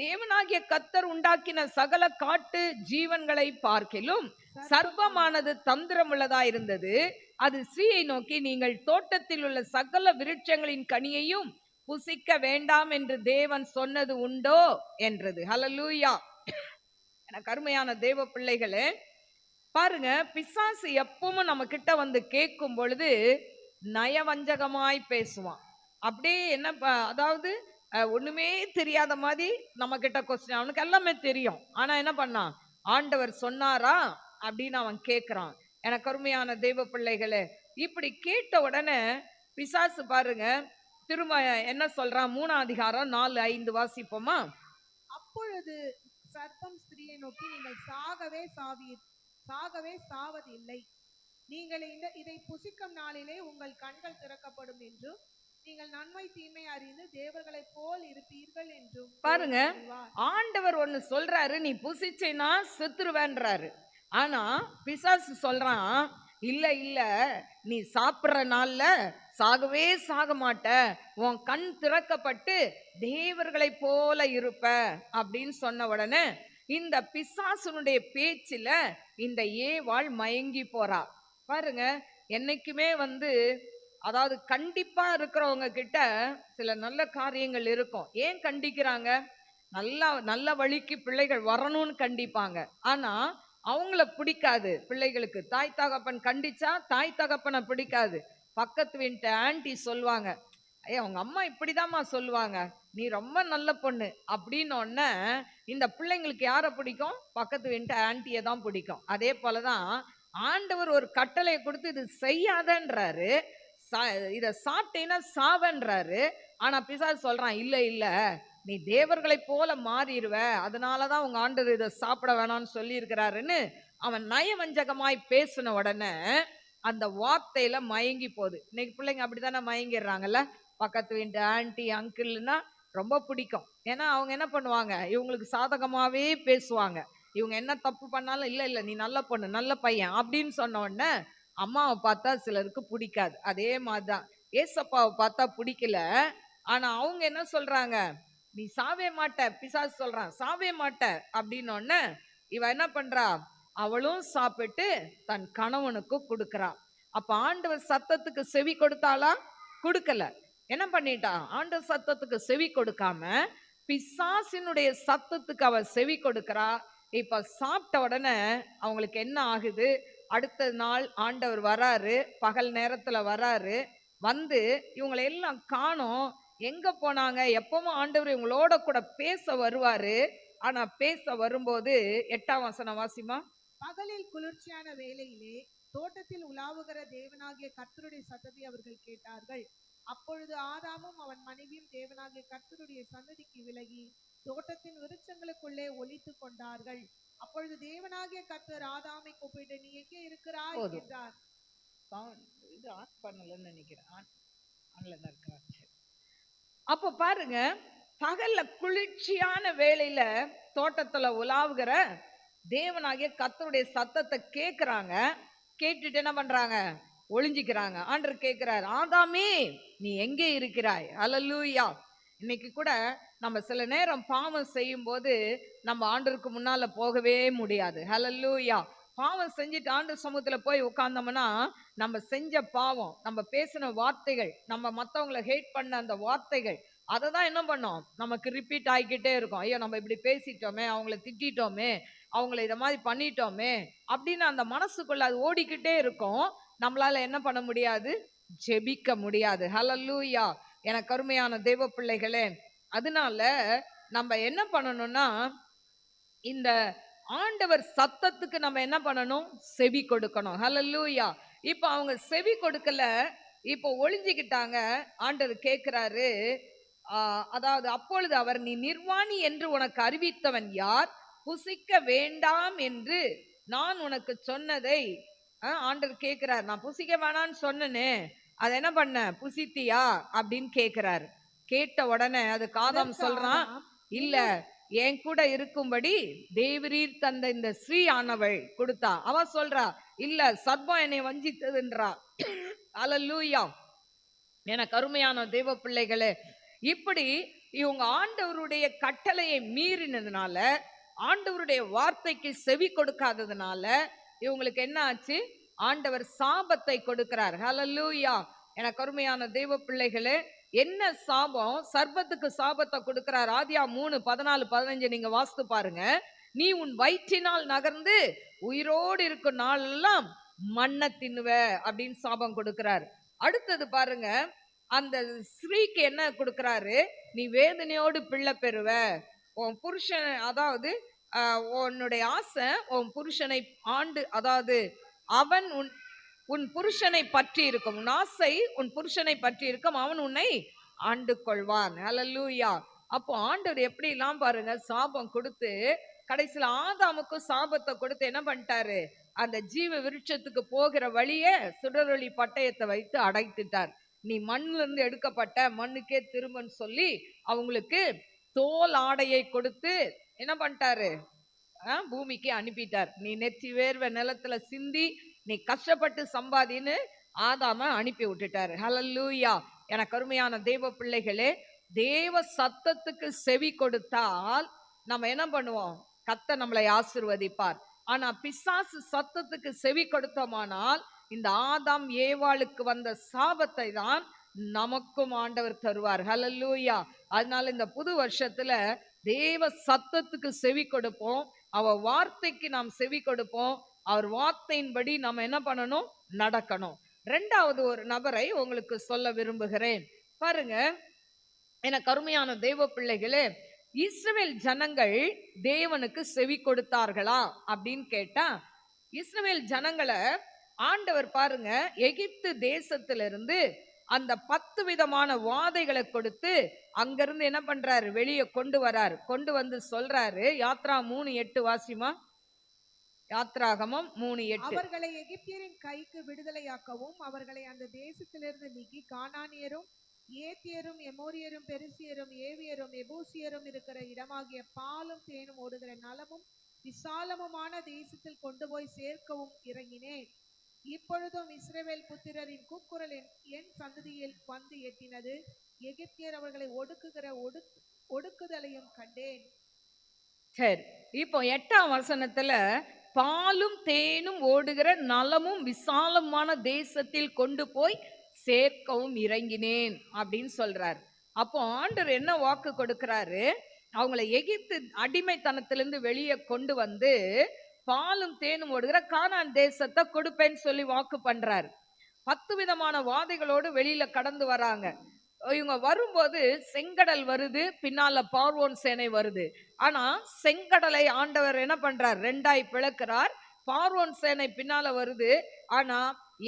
தேவனாகிய கர்த்தர் உண்டாக்கின சகல காட்டு ஜீவன்களை பார்க்கிலும் சர்ப்பமானது தந்திரமுள்ளதா இருந்தது. அது ஸ்திரீயை நோக்கி, நீங்கள் தோட்டத்தில் உள்ள சகல விருட்சங்களின் கனியையும் புசிக்க வேண்டாம் என்று தேவன் சொன்னது உண்டோ என்றது. ஹல்லேலூயா. எனக்கு அருமையான தேவ பிள்ளைகளே, பாருங்க, பிசாசு எப்பவும் நம்ம கிட்ட வந்து கேட்கும் பொழுது நயவஞ்சகமாய் பேசுவான். அப்படியே என்ன அதாவது ஒண்ணுமே தெரியாத மாதிரி நம்ம கிட்ட கொஸ்டின். அவனுக்கு எல்லாமே தெரியும். ஆனா என்ன பண்ணான்? ஆண்டவர் சொன்னாரா அப்படின்னு அவன் கேட்கிறான். எனக்கு அருமையான தெய்வ பிள்ளைகளே, இப்படி கேட்ட உடனே பிசாசு பாருங்க திரும்ப என்ன சொல்றான்? 3ஆம் அதிகாரம் 4-5 வாசிப்போமா? அப்பொழுது சர்ப்பம் ஸ்திரியை நோக்கி, நீங்கள் சாகவே சாவதில்லை. நீங்கள் இதை புசிக்கும் நாளிலே உங்கள் கண்கள் திறக்கப்படும் என்றும் நீங்கள் நன்மை தீமை அறிந்து தேவர்களைப் போல் இருப்பீர்கள் என்றும். பாருங்க, ஆண்டவர் ஒண்ணு சொல்றாரு, நீ புசிச்சேனா செத்துருவேன்றாரு. ஆனா பிசாசு சொல்றான், இல்ல இல்ல, நீ சாப்பிடுற நாள்ல சாகவே சாக மாட்ட, உன் கண் திறக்கப்பட்டு தேவர்களை போல இருப்ப அப்படின்னு சொன்ன உடனே இந்த பிசாசுனுடைய பேச்சுல இந்த ஏவாள் மயங்கி போறா. பாருங்க, என்னைக்குமே அதாவது கண்டிப்பா இருக்கிறவங்க கிட்ட சில நல்ல காரியங்கள் இருக்கும். ஏன் கண்டிக்கிறாங்க? நல்ல வழிக்கு பிள்ளைகள் வரணும்னு கண்டிப்பாங்க. ஆனா அவங்கள பிடிக்காது பிள்ளைகளுக்கு. தாய் தகப்பன் கண்டிச்சா தாய் தகப்பனை பிடிக்காது. பக்கத்து வீட்டு ஆன்டி சொல்லுவாங்க, அவங்க அம்மா இப்படிதாம்மா சொல்லுவாங்க, நீ ரொம்ப நல்ல பொண்ணு அப்படின்னு ஒன்ன இந்த பிள்ளைங்களுக்கு யார பிடிக்கும்? பக்கத்து வீட்டு ஆன்டியை தான் பிடிக்கும். அதே போலதான் ஆண்டவர் ஒரு கட்டளையை கொடுத்து இது செய்யாதன்றாரு, இத சாப்பிட்டீங்கன்னா சாவன்றாரு. ஆனா பிசாசு சொல்றான், இல்ல இல்ல, நீ தேவர்களை போல மாறிடுவ, அதனாலதான் உங்க ஆண்டவர் இதை சாப்பிட வேணாம்னு சொல்லி இருக்கிறாருன்னு அவன் நயவஞ்சகமாய் பேசின உடனே அந்த வார்த்தையில மயங்கி போகுது. இன்னைக்கு பிள்ளைங்க அப்படித்தானே மயங்கிடுறாங்கல்ல. பக்கத்து வீட்டு ஆன்டி அங்கிள்னா ரொம்ப பிடிக்கும். ஏன்னா அவங்க என்ன பண்ணுவாங்க? இவங்களுக்கு சாதகமாவே பேசுவாங்க. இவங்க என்ன தப்பு பண்ணாலும், இல்ல இல்ல, நீ நல்ல பொண்ணு நல்ல பையன் அப்படின்னு சொன்ன உடனே அம்மாவை பார்த்தா சிலருக்கு பிடிக்காது. அதே மாதிரிதான் ஏசப்பாவை பார்த்தா பிடிக்கல. ஆனா அவங்க என்ன சொல்றாங்க? நீ சாவே மாட்ட. பிசாசு சொல்றான் சாவே மாட்ட அப்படின்னு. இவ என்ன பண்றா? அவளும் சாப்பிட்டு தன் கணவனுக்கு கொடுக்கறா. அப்ப ஆண்டவர் சத்தத்துக்கு செவி கொடுத்தாளா? கொடுக்கல. என்ன பண்ணிட்டா? ஆண்டவர் சத்தத்துக்கு செவி கொடுக்காம பிசாசினுடைய சத்தத்துக்கு அவ செவி கொடுக்கறா. இப்ப சாப்பிட்ட உடனே அவங்களுக்கு என்ன ஆகுது? அடுத்த நாள் ஆண்டவர் வராரு, பகல் நேரத்துல வராரு. இவங்களை எல்லாம் காணோம், எங்க போனாங்க? எப்பவும் ஆண்டவர் இவங்களோட கூட பேச வருவாரு. ஆனா பேச வரும்போது 8ஆம் வசனம் வாசிமா. பகலில் குளிர்ச்சியான வேளையிலே தோட்டத்தில் உலாவுகிற தேவனாகிய கர்த்தருடைய சத்தத்தை அவர்கள் கேட்டார்கள். அப்பொழுது ஆதாமும் அவன் மனைவியும் தேவனாகிய கர்த்தருடைய சன்னதிக்கு விலகி தோட்டத்தின் விருட்சங்களுக்குள்ளே ஒளித்து கொண்டார்கள். அப்பொழுது தேவனாகிய கர்த்தர் ஆதாமை கூப்பிட்டு, நீ எங்கே இருக்கிறாய் என்றார். இது ஆன் பண்ணலன்னு நினைக்கிறேன். அப்ப பாருங்க, பகல்ல குளிர்ச்சியான வேளையில தோட்டத்துல உலாவுகிற தேவனாகிய கர்த்தருடைய சத்தத்தை கேட்கிறாங்க. கேட்டுட்டு என்ன பண்றாங்க? ஒளிஞ்சிக்கிறாங்க. ஆண்டவர் கேட்கிறார், ஆதாமே நீ எங்கே இருக்கிறாய்? அல்லேலூயா. இன்னைக்கு கூட நம்ம சில நேரம் பாவம் செய்யும் போது நம்ம ஆண்டவருக்கு முன்னால போகவே முடியாது. அல்லேலூயா. பாவம் செஞ்சுட்டு ஆண்டவர் சமூகத்துல போய் உட்கார்ந்தோம்னா நம்ம செஞ்ச பாவம், நம்ம பேசின வார்த்தைகள், நம்ம மத்தவங்களை ஹேட் பண்ண அந்த வார்த்தைகள், அதை தான் என்ன பண்ணோம்? நமக்கு ரிப்பீட் ஆகிக்கிட்டே இருக்கும். ஐயோ நம்ம இப்படி பேசிட்டோமே, அவங்கள திட்டோமே, அவங்கள இதை மாதிரி பண்ணிட்டோமே அப்படின்னு அந்த மனசுக்குள்ள அது ஓடிக்கிட்டே இருக்கும். நம்மளால என்ன பண்ண முடியாது? ஜெபிக்க முடியாது. ஹல்லேலூயா. எனக்கு அருமையான தேவ பிள்ளைகளே, அதனால நம்ம என்ன பண்ணணும்னா, இந்த ஆண்டவர் சத்தத்துக்கு நம்ம என்ன பண்ணணும்? செவி கொடுக்கணும். ஹல்லேலூயா. இப்ப அவங்க செவி கொடுக்கல, இப்ப ஒளிஞ்சுக்கிட்டாங்க. ஆண்டவர் கேட்கிறாரு, அதாவது அப்பொழுது அவர், நீ நிர்வாணி என்று உனக்கு அறிவித்தவன் யார்? புசிக்க வேண்டாம் என்று நான் உனக்கு சொன்னதை ஆண்டவர் கேட்கிறார். நான் புசிக்க வேணான்னு சொன்னனே, அதை என்ன பண்ண? புசித்தியா அப்படின்னு கேட்கிறாரு. கேட்ட உடனே அது ஆதாம் சொல்றான், இல்ல, என் கூட இருக்கும்படி தேவரீர் தந்த இந்த ஸ்ரீ ஆனவள் கொடுத்தா. அவ சொல்றா, இல்ல, சர்ப்பம் என்னை வஞ்சித்ததுன்றா. அல்லேலூயா. எனக்கு அருமையான தேவ பிள்ளைகளே, இப்படி இவங்க ஆண்டவருடைய கட்டளையை மீறினதுனால, ஆண்டவருடைய வார்த்தைக்கு செவி கொடுக்காததுனால இவங்களுக்கு என்ன ஆச்சு? ஆண்டவர் சாபத்தை கொடுக்கிறார். ஹalleluya. எனக்கு அருமையான தெய்வ பிள்ளைகளே, என்ன சாபம்? சர்ப்பத்துக்கு சாபத்தை கொடுக்கிறார். ஆதியா 3:14-15 நீங்க வாசித்து பாருங்க. நீ உன் வயிற்றினால் நகர்ந்து உயிரோடு இருக்கும் நாளெல்லாம் மண்ணை தின்னுவ அப்படின்னு சாபம் கொடுக்கிறார். அடுத்தது பாருங்க, அந்த ஸ்திரீக்கு என்ன கொடுக்கிறாரு? நீ வேதனையோடு பிள்ளை பெறுவ, உன் புருஷன், அதாவது உன்னுடைய ஆசை உன் புருஷனை ஆண்டு, அதாவது அவன் உன் புருஷனை பற்றி இருக்கும், உன் ஆசை உன் புருஷனை பற்றி இருக்கும், அவன் உன்னை ஆண்டு கொள்வான். ஹalleluya. அப்போ ஆண்டவர் எப்படி எல்லாம் பாருங்க சாபம் கொடுத்து, கடைசியில ஆதாமுக்கும் சாபத்தை கொடுத்து என்ன பண்ணிட்டாரு? அந்த ஜீவ விருட்சத்துக்கு போகிற வழியே சுடரொளி பட்டயத்தை வைத்து அடைத்துட்டார். நீ மண்ணுல இருந்து எடுக்கப்பட்ட மண்ணுக்கே திரும்பன்னு சொல்லி அவங்களுக்கு தோல் ஆடையை கொடுத்து என்ன பண்ணிட்டாரு? பூமிக்கு அனுப்பிட்டார். நீ நெற்றி வேர்வை நிலத்துல சிந்தி நீ கஷ்டப்பட்டு சம்பாதின்னு ஆதாம அனுப்பி விட்டுட்டாரு. ஹalleluya. எனக்கு அருமையான தேவ பிள்ளைகளே, தேவ சத்தத்துக்கு செவி கொடுத்தால் நம்ம என்ன பண்ணுவோம்? கர்த்தர் நம்மளை ஆசீர்வதிப்பார். ஆனா பிசாசு சத்தத்துக்கு செவி கொடுத்தோமானால் இந்த ஆதாம் ஏவாளுக்கு வந்த சாபத்தை தான் நமக்கும் ஆண்டவர் தருவார். ஹalleluya. அதனால இந்த புது வருஷத்துல தேவ சத்தத்துக்கு செவி கொடுப்போம். அவர் வார்த்தைக்கு நாம் செவி கொடுப்போம். அவர் வார்த்தையின்படி நம்ம என்ன பண்ணணும்? நடக்கணும். இரண்டாவது ஒரு நபரை உங்களுக்கு சொல்ல விரும்புகிறேன். பாருங்க, எனக்கு அருமையான தேவ பிள்ளைகளே, இஸ்ரவேல் ஜனங்கள் தேவனுக்கு செவி கொடுத்தார்களா அப்படின்னு கேட்டா, இஸ்ரவேல் ஜனங்களை ஆண்டவர் பாருங்க எகிப்து தேசத்திலிருந்து அந்த 10 விதமான வாதைகளை கொடுத்து அங்கிருந்து என்ன பண்றாரு? வெளியே கொண்டு வராரு. கொண்டு வந்து சொல்றாரு. யாத்ரா 3:8 வாசிமா. யாத்ராகமம் 3:8. அவர்களை எகிப்தியரின் கைக்கு விடுதலையாக்கவும் அவர்களை அந்த தேசத்திலிருந்து நீக்கி கானானியரும் ஏத்தியரும் எமோரியரும் பெரிசியரும் ஏவியரும் எபூசியரும் இருக்கிற இடமாகிய பாலும் தேனும் ஓடுகிற நலமும் விசாலமுமான தேசத்தில் கொண்டு போய் சேர்க்கவும் இறங்கினேன். இப்பொழுதும் இஸ்ரவேல் புத்திரரின் கூக்குரல் என் சந்ததியில் வந்து எட்டினது. எகிப்தியர் அவர்களை ஒடுக்குகிற ஒடுக்குதலையும் கண்டேன். சரி, இப்போ 8ஆம் வசனத்துல பாலும் தேனும் ஓடுகிற நலமும் விசாலமான தேசத்தில் கொண்டு போய் சேர்க்கவும் இறங்கினேன் அப்படின்னு சொல்றாரு. அப்போ ஆண்டவர் என்ன வாக்கு கொடுக்கிறாரு? அவங்களை எகிப்து அடிமைத்தனத்திலிருந்து வெளியே கொண்டு வந்து பாலும் தேனும் ஓடுகிற கானான் தேசத்தை கொடுப்பேன்னு சொல்லி வாக்கு பண்றாரு. 10 விதமான வாதைகளோடு வெளியில கடந்து வராங்க. இவங்க வரும்போது செங்கடல் வருது, பின்னால பார்வோன் சேனை வருது. ஆனா செங்கடலை ஆண்டவர் என்ன பண்றார்? 2ஆய் பிளக்கிறார். பார்வோன் சேனை பின்னால வருது. ஆனா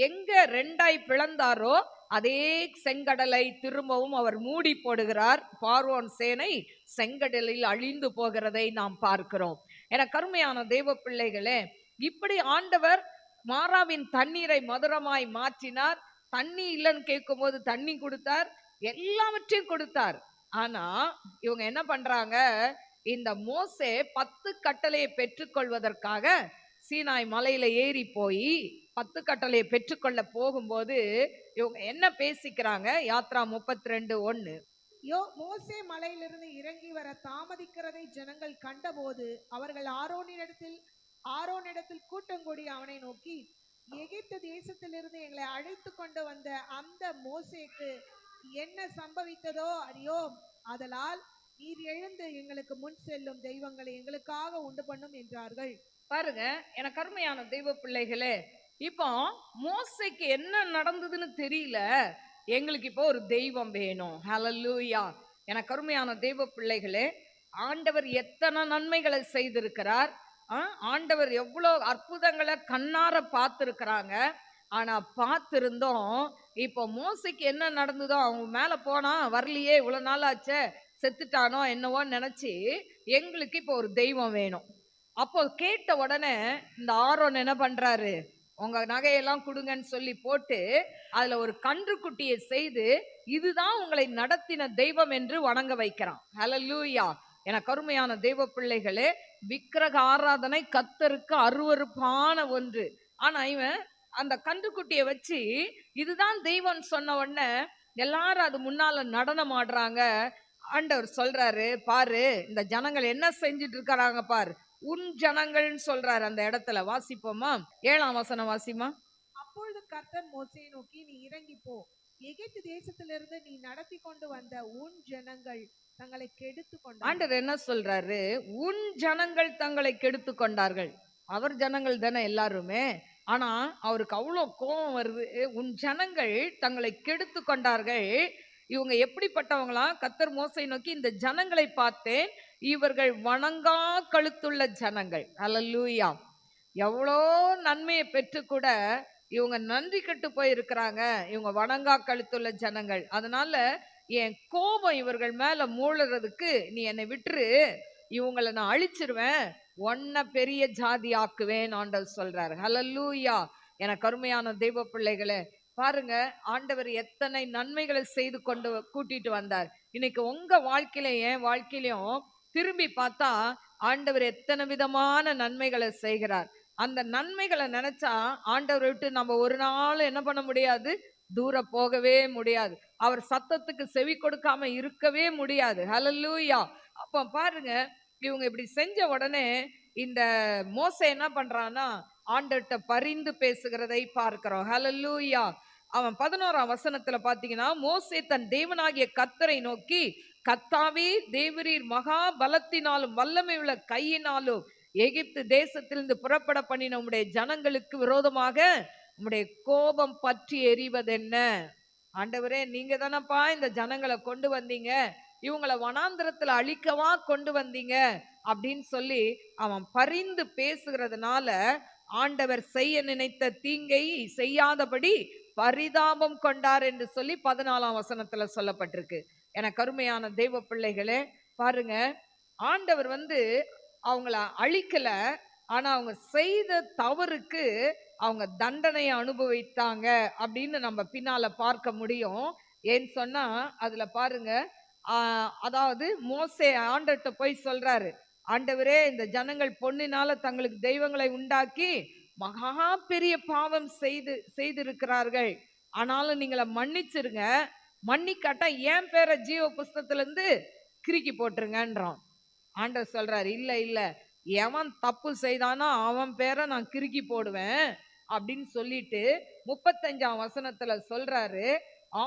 எங்க 2ஆய் பிளந்தாரோ அதே செங்கடலை திரும்பவும் அவர் மூடி போடுகிறார். பார்வோன் சேனை செங்கடலில் அழிந்து போகிறதை நாம் பார்க்கிறோம். என கருமையான தேவ பிள்ளைகளே, இப்படி ஆண்டவர் மாறாவின் தண்ணீரை மதுரமாய் மாற்றினார். தண்ணி இல்லைன்னு கேட்கும் போது தண்ணி கொடுத்தார், எல்லாவற்றையும் கொடுத்தார். ஆனா இவங்க என்ன பண்றாங்க? இந்த மோசே 10 கட்டளையை பெற்றுக்கொள்வதற்காக சீனாய் மலையில ஏறி போய் 10 கட்டளையை பெற்றுக்கொள்ள போகும்போது இவங்க என்ன பேசிக்கிறாங்க? யாத்ரா 32:1. மோசே மலையிலிருந்து இறங்கி வர தாமதிக்கிறதை ஜனங்கள் கண்டபோது அவர்கள் ஆரோனிடத்தில் கூட்டம் கூடி அவனை நோக்கி, எகிப்து தேசத்திலிருந்து எங்களை அழைத்து கொண்டு வந்த அந்த மோசேக்கு என்ன சம்பவித்ததோ அறியோம். அதலால் நீர் எழுந்து எங்களுக்கு முன் செல்லும் தெய்வங்களை எங்களுக்காக உண்டு பண்ணும் என்றார்கள். பாருங்க, எனக்கு அருமையான தெய்வ பிள்ளைகளே, இப்போ மோசேக்கு என்ன நடந்ததுன்னு தெரியல, எங்களுக்கு இப்போ ஒரு தெய்வம் வேணும். ஹalleluya. எனக்கு அருமையான தெய்வ பிள்ளைகளே, ஆண்டவர் எத்தனை நன்மைகளை செய்திருக்கிறார். ஆண்டவர் எவ்வளவு அற்புதங்களை கண்ணார பார்த்திருக்கிறாங்க. ஆனா பார்த்திருந்தோம், இப்போ மோசைக்கு என்ன நடந்ததோ, அவங்க மேல போனா வரலையே, இவ்வளவு நாள் ஆச்சே, செத்துட்டானோ என்னவோ நினைச்சு எங்களுக்கு இப்போ ஒரு தெய்வம் வேணும். அப்போ கேட்ட உடனே இந்த ஆரோன் என்ன பண்றாரு? உங்க நகையெல்லாம் கொடுங்கன்னு சொல்லி போட்டு அதுல ஒரு கன்றுக்குட்டியை செய்து இதுதான் உங்களை நடத்தின தெய்வம் என்று வணங்க வைக்கிறான். ஹalleluya. எனக்கு அருமையான தெய்வ பிள்ளைகளே, விக்கிரக ஆராதனை கர்த்தருக்கு அருவருப்பான ஒன்று. ஆனா இவன் அந்த கன்றுக்குட்டியை வச்சு இதுதான் தெய்வம் சொன்ன உடனே எல்லாரும் அது முன்னால நடனம் ஆடுறாங்க. ஆண்டவர் சொல்றாரு, பாரு இந்த ஜனங்கள் என்ன செஞ்சுட்டு இருக்கிறாங்க பாரு, உன் ஜனங்கள்னு சொல்றாரு அந்த இடத்துல. வாசிப்போமா? 7ஆம் வசனம் வாசிமா. அப்பொழுது கர்த்தர் மோசேயை நோக்கி, நீ இறங்கி போ, எகிப்து தேசத்திலிருந்து நீ நடத்தி கொண்டு வந்த உன் ஜனங்கள் தங்களை கெடுத்து கொண்டார்கள். ஆண்டவர் என்ன சொல்றாரு? உன் ஜனங்கள் தங்களை கெடுத்து கொண்டார்கள். அவர் ஜனங்கள் தானே எல்லாருமே. ஆனா அவருக்கு அவ்வளோ கோபம் வருது. உன் ஜனங்கள் தங்களை கெடுத்து கொண்டார்கள். இவங்க எப்படிப்பட்டவங்களா? கர்த்தர் மோசேயை நோக்கி, இந்த ஜனங்களை பார்த்தேன், இவர்கள் வணங்கா கழுத்துள்ள ஜனங்கள். அல்லேலூயா. எவ்வளோ நன்மையை பெற்று கூட இவங்க நன்றி கெட்டு போய் இருக்கிறாங்க. இவங்க வணங்கா கழுத்துள்ள ஜனங்கள். அதனால என் கோபம் இவர்கள் மேல மூழுறதுக்கு நீ என்னை விட்டுரு, இவங்களை நான் அழிச்சிருவேன், உன்னை பெரிய ஜாதி ஆக்குவேன் ஆண்டவர் சொல்றாரு. ஹல்லேலூயா. எனக்கு அருமையான தெய்வ பிள்ளைகளே, பாருங்க, ஆண்டவர் எத்தனை நன்மைகளை செய்து கொண்டு கூட்டிட்டு வந்தார். இன்னைக்கு உங்க வாழ்க்கையில என் வாழ்க்கையிலும் திரும்பி பார்த்தா ஆண்டவர் எத்தனை விதமான நன்மைகளை செய்கிறார். அந்த நன்மைகளை நினைச்சா ஆண்டவரை விட்டு நம்ம ஒரு நாள் என்ன பண்ண முடியாது? தூர போகவே முடியாது. அவர் சத்தத்துக்கு செவி கொடுக்காம இருக்கவே முடியாது. ஹல்லேலூயா. அப்ப பாருங்க, இவங்க இப்படி செஞ்ச உடனே இந்த மோசே என்ன பண்றான்னா ஆண்டவர்ட்ட பரிந்து பேசுகிறதை பார்க்கிறோம். ஹல்லேலூயா. அவன் 11ஆம் வசனத்துல பாத்தீங்கன்னா, மோசே தன் தேவனாகிய கர்த்தரை நோக்கி, கர்த்தாவே தேவரீர் மகா பலத்தினாலும் வல்லமை உள்ள கையினாலும் எகிப்து தேசத்திலிருந்து புறப்பட பண்ணின உம்முடைய ஜனங்களுக்கு விரோதமாக உம்முடைய கோபம் பற்றி எரிவதென்ன? ஆண்டவரே, நீங்க தானப்பா இந்த ஜனங்களை கொண்டு வந்தீங்க, இவங்களை வனாந்திரத்துல அழிக்கவா கொண்டு வந்தீங்க அப்படின்னு சொல்லி அவன் பரிந்து பேசுகிறதுனால ஆண்டவர் செய்ய நினைத்த தீங்கை செய்யாதபடி பரிதாபம் கொண்டார் என்று சொல்லி 14ஆம் வசனத்துல சொல்லப்பட்டிருக்கு. எனக்கு அருமையான தெய்வ பிள்ளைகளே, பாருங்க, ஆண்டவர் அவங்கள அழிக்கல, ஆனா அவங்க செய்த தவறுக்கு அவங்க தண்டனையை அனுபவித்தாங்க அப்படின்னு நம்ம பின்னால பார்க்க முடியும். ஏன்னு சொன்னா அதுல பாருங்க, அதாவது மோசே ஆண்டவர்ட்ட போய் சொல்றாரு, ஆண்டவரே, இந்த ஜனங்கள் பொன்னினால தங்களுக்கு தெய்வங்களை உண்டாக்கி மகா பெரிய பாவம் செய்திருக்கிறார்கள், ஆனாலும் நீங்கள மன்னிச்சிருங்க, மன்னிக்காட்டா என் பேரை ஜீவ புஸ்தகத்துல இருந்து கிறுக்கி போட்டுருங்கன்றான். ஆண்டவர் சொல்றாரு, இல்ல இல்ல, எவன் தப்பு செய்தானோ அவன் பேரை நான் கிறுக்கி போடுவேன் அப்படின்னு சொல்லிட்டு 35ஆம் வசனத்துல சொல்றாரு,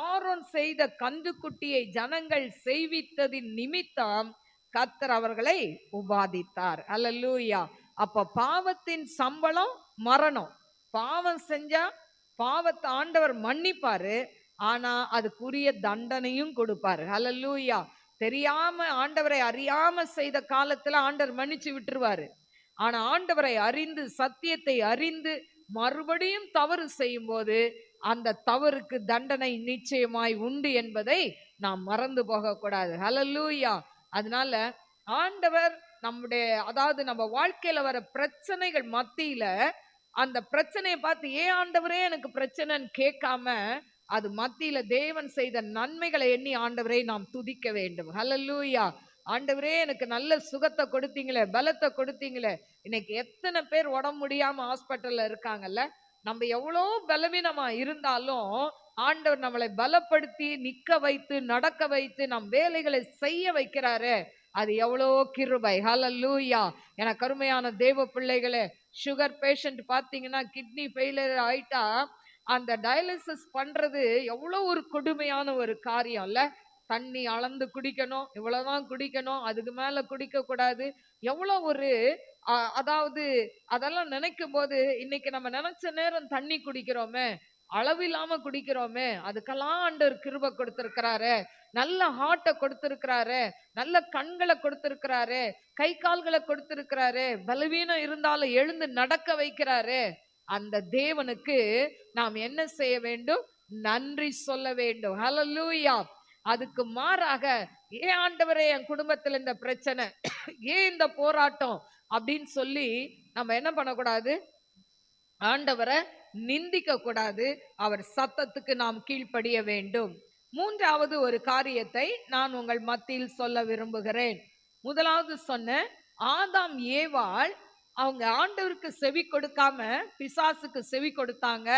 ஆரோன் செய்த கன்றுக்குட்டியை ஜனங்கள் செய்வித்ததின் நிமித்தம் கர்த்தர் அவர்களை உபாதித்தார். அல்லேலூயா. அப்ப பாவத்தின் சம்பளம் மரணம். பாவம் செஞ்சா பாவத்தை ஆண்டவர் மன்னிப்பாரு, ஆனா அதுக்குரிய தண்டனையும் கொடுப்பாரு. அல்லேலூயா. தெரியாம ஆண்டவரை அறியாம செய்த காலத்துல ஆண்டவர் மன்னிச்சு விட்டுருவாரு. ஆனா ஆண்டவரை அறிந்து சத்தியத்தை அறிந்து மறுபடியும் தவறு செய்யும் போது அந்த தவறுக்கு தண்டனை நிச்சயமாய் உண்டு என்பதை நாம் மறந்து போக கூடாது. ஹல்லேலூயா. அதனால ஆண்டவர் அதாவது நம்ம வாழ்க்கையில வர பிரச்சனைகள் மத்தியில அந்த பிரச்சனையை பார்த்து, ஏன் ஆண்டவரே எனக்கு பிரச்சனைன்னு கேட்காம, அது மத்தியில தேவன் செய்த நன்மைகளை எண்ணி ஆண்டவரை நாம் துதிக்க வேண்டும். ஹல்லேலூயா. ஆண்டவரே, எனக்கு நல்ல சுகத்தை கொடுத்தீங்களே, பலத்தை கொடுத்தீங்களே. இன்னைக்கு எத்தனை பேர் உடம்பு முடியாம ஹாஸ்பிட்டல்ல இருக்காங்கல்ல. நம்ம எவ்வளோ பலவீனமா இருந்தாலும் ஆண்டவர் நம்மளை பலப்படுத்தி நிக்க வைத்து நடக்க வைத்து நம் வேலைகளை செய்ய வைக்கிறாரு. அது எவ்வளோ கிருபை. ஹல்லேலூயா. எனக்கு அருமையான தேவ பிள்ளைகளே, சுகர் பேஷண்ட் பாத்தீங்கன்னா கிட்னி ஃபெயிலியர் ஆயிட்டா அந்த டயாலிசிஸ் பண்றது எவ்வளவு ஒரு கொடுமையான ஒரு காரியம் இல்ல. தண்ணி அளந்து குடிக்கணும், இவ்வளவுதான் குடிக்கணும், அதுக்கு மேல குடிக்க கூடாது. எவ்வளவு ஒரு அதாவது அதெல்லாம் நினைக்கும் போது இன்னைக்கு நம்ம நினைச்ச நேரம் தண்ணி குடிக்கிறோமே, அளவில்லாம குடிக்கிறோமே, அதுக்கெல்லாம் ஆண்டவர் கிருபை கொடுத்திருக்கிறாரு. நல்ல ஹார்ட்டை கொடுத்திருக்கிறாரு, நல்ல கண்களை கொடுத்திருக்கிறாரு, கை கால்களை கொடுத்திருக்கிறாரு, பலவீனம் இருந்தாலும் எழுந்து நடக்க வைக்கிறாரு. அந்த தேவனுக்கு நாம் என்ன செய்ய வேண்டும்? நன்றி சொல்ல வேண்டும். ஹல்லேலூயா. அதுக்கு மாறாக, ஏன் ஆண்டவரே என் குடும்பத்துல இந்த பிரச்சனை, ஏன் இந்த போராட்டம் அப்படின்னு சொல்லி நம்ம என்ன பண்ணக்கூடாது? ஆண்டவரை நிந்திக்க கூடாது. அவர் சத்தத்துக்கு நாம் கீழ்ப்படிய வேண்டும். மூன்றாவது ஒரு காரியத்தை நான் உங்கள் மத்தியில் சொல்ல விரும்புகிறேன். முதலாவது சொன்ன ஆதாம் ஏவாள் அவங்க ஆண்டவருக்கு செவி கொடுக்காம பிசாசுக்கு செவி கொடுத்தாங்க.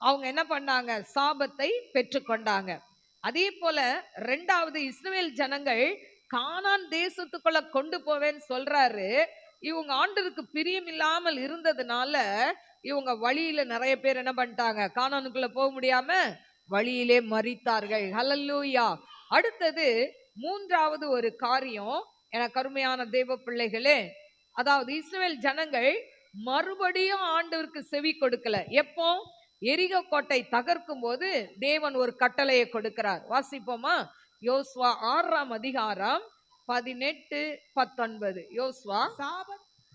அவங்க என்ன பண்ணாங்க? சாபத்தை பெற்றுக்கொண்டாங்க. அதே போல இரண்டாவது, இஸ்ரவேல் ஜனங்கள் கானான் தேசத்துக்குள்ள கொண்டு போவேன்னு சொல்றாரு. இவங்க ஆண்டவருக்கு பிரியம் இல்லாமல் இருந்ததுனால இவங்க வழியில நிறைய பேர் என்ன பண்ணிட்டாங்க, கானானுக்குள்ள போக முடியாம வழியிலே மரித்தார்கள். ஹல்லேலூயா. அடுத்தது மூன்றாவது ஒரு காரியம், எனக்கு அருமையான தேவ பிள்ளைகளே, அதாவது இஸ்ரவேல் ஜனங்கள் மறுபடியும் ஆண்டவருக்கு செவி கொடுக்கல. எப்போ? எரிகோ கோட்டை தகர்க்கும் போது தேவன் ஒரு கட்டளையை கொடுக்கிறார். வாசிப்போமா? யோசுவா 6ஆம் அதிகாரம் 18, 19. யோசுவா.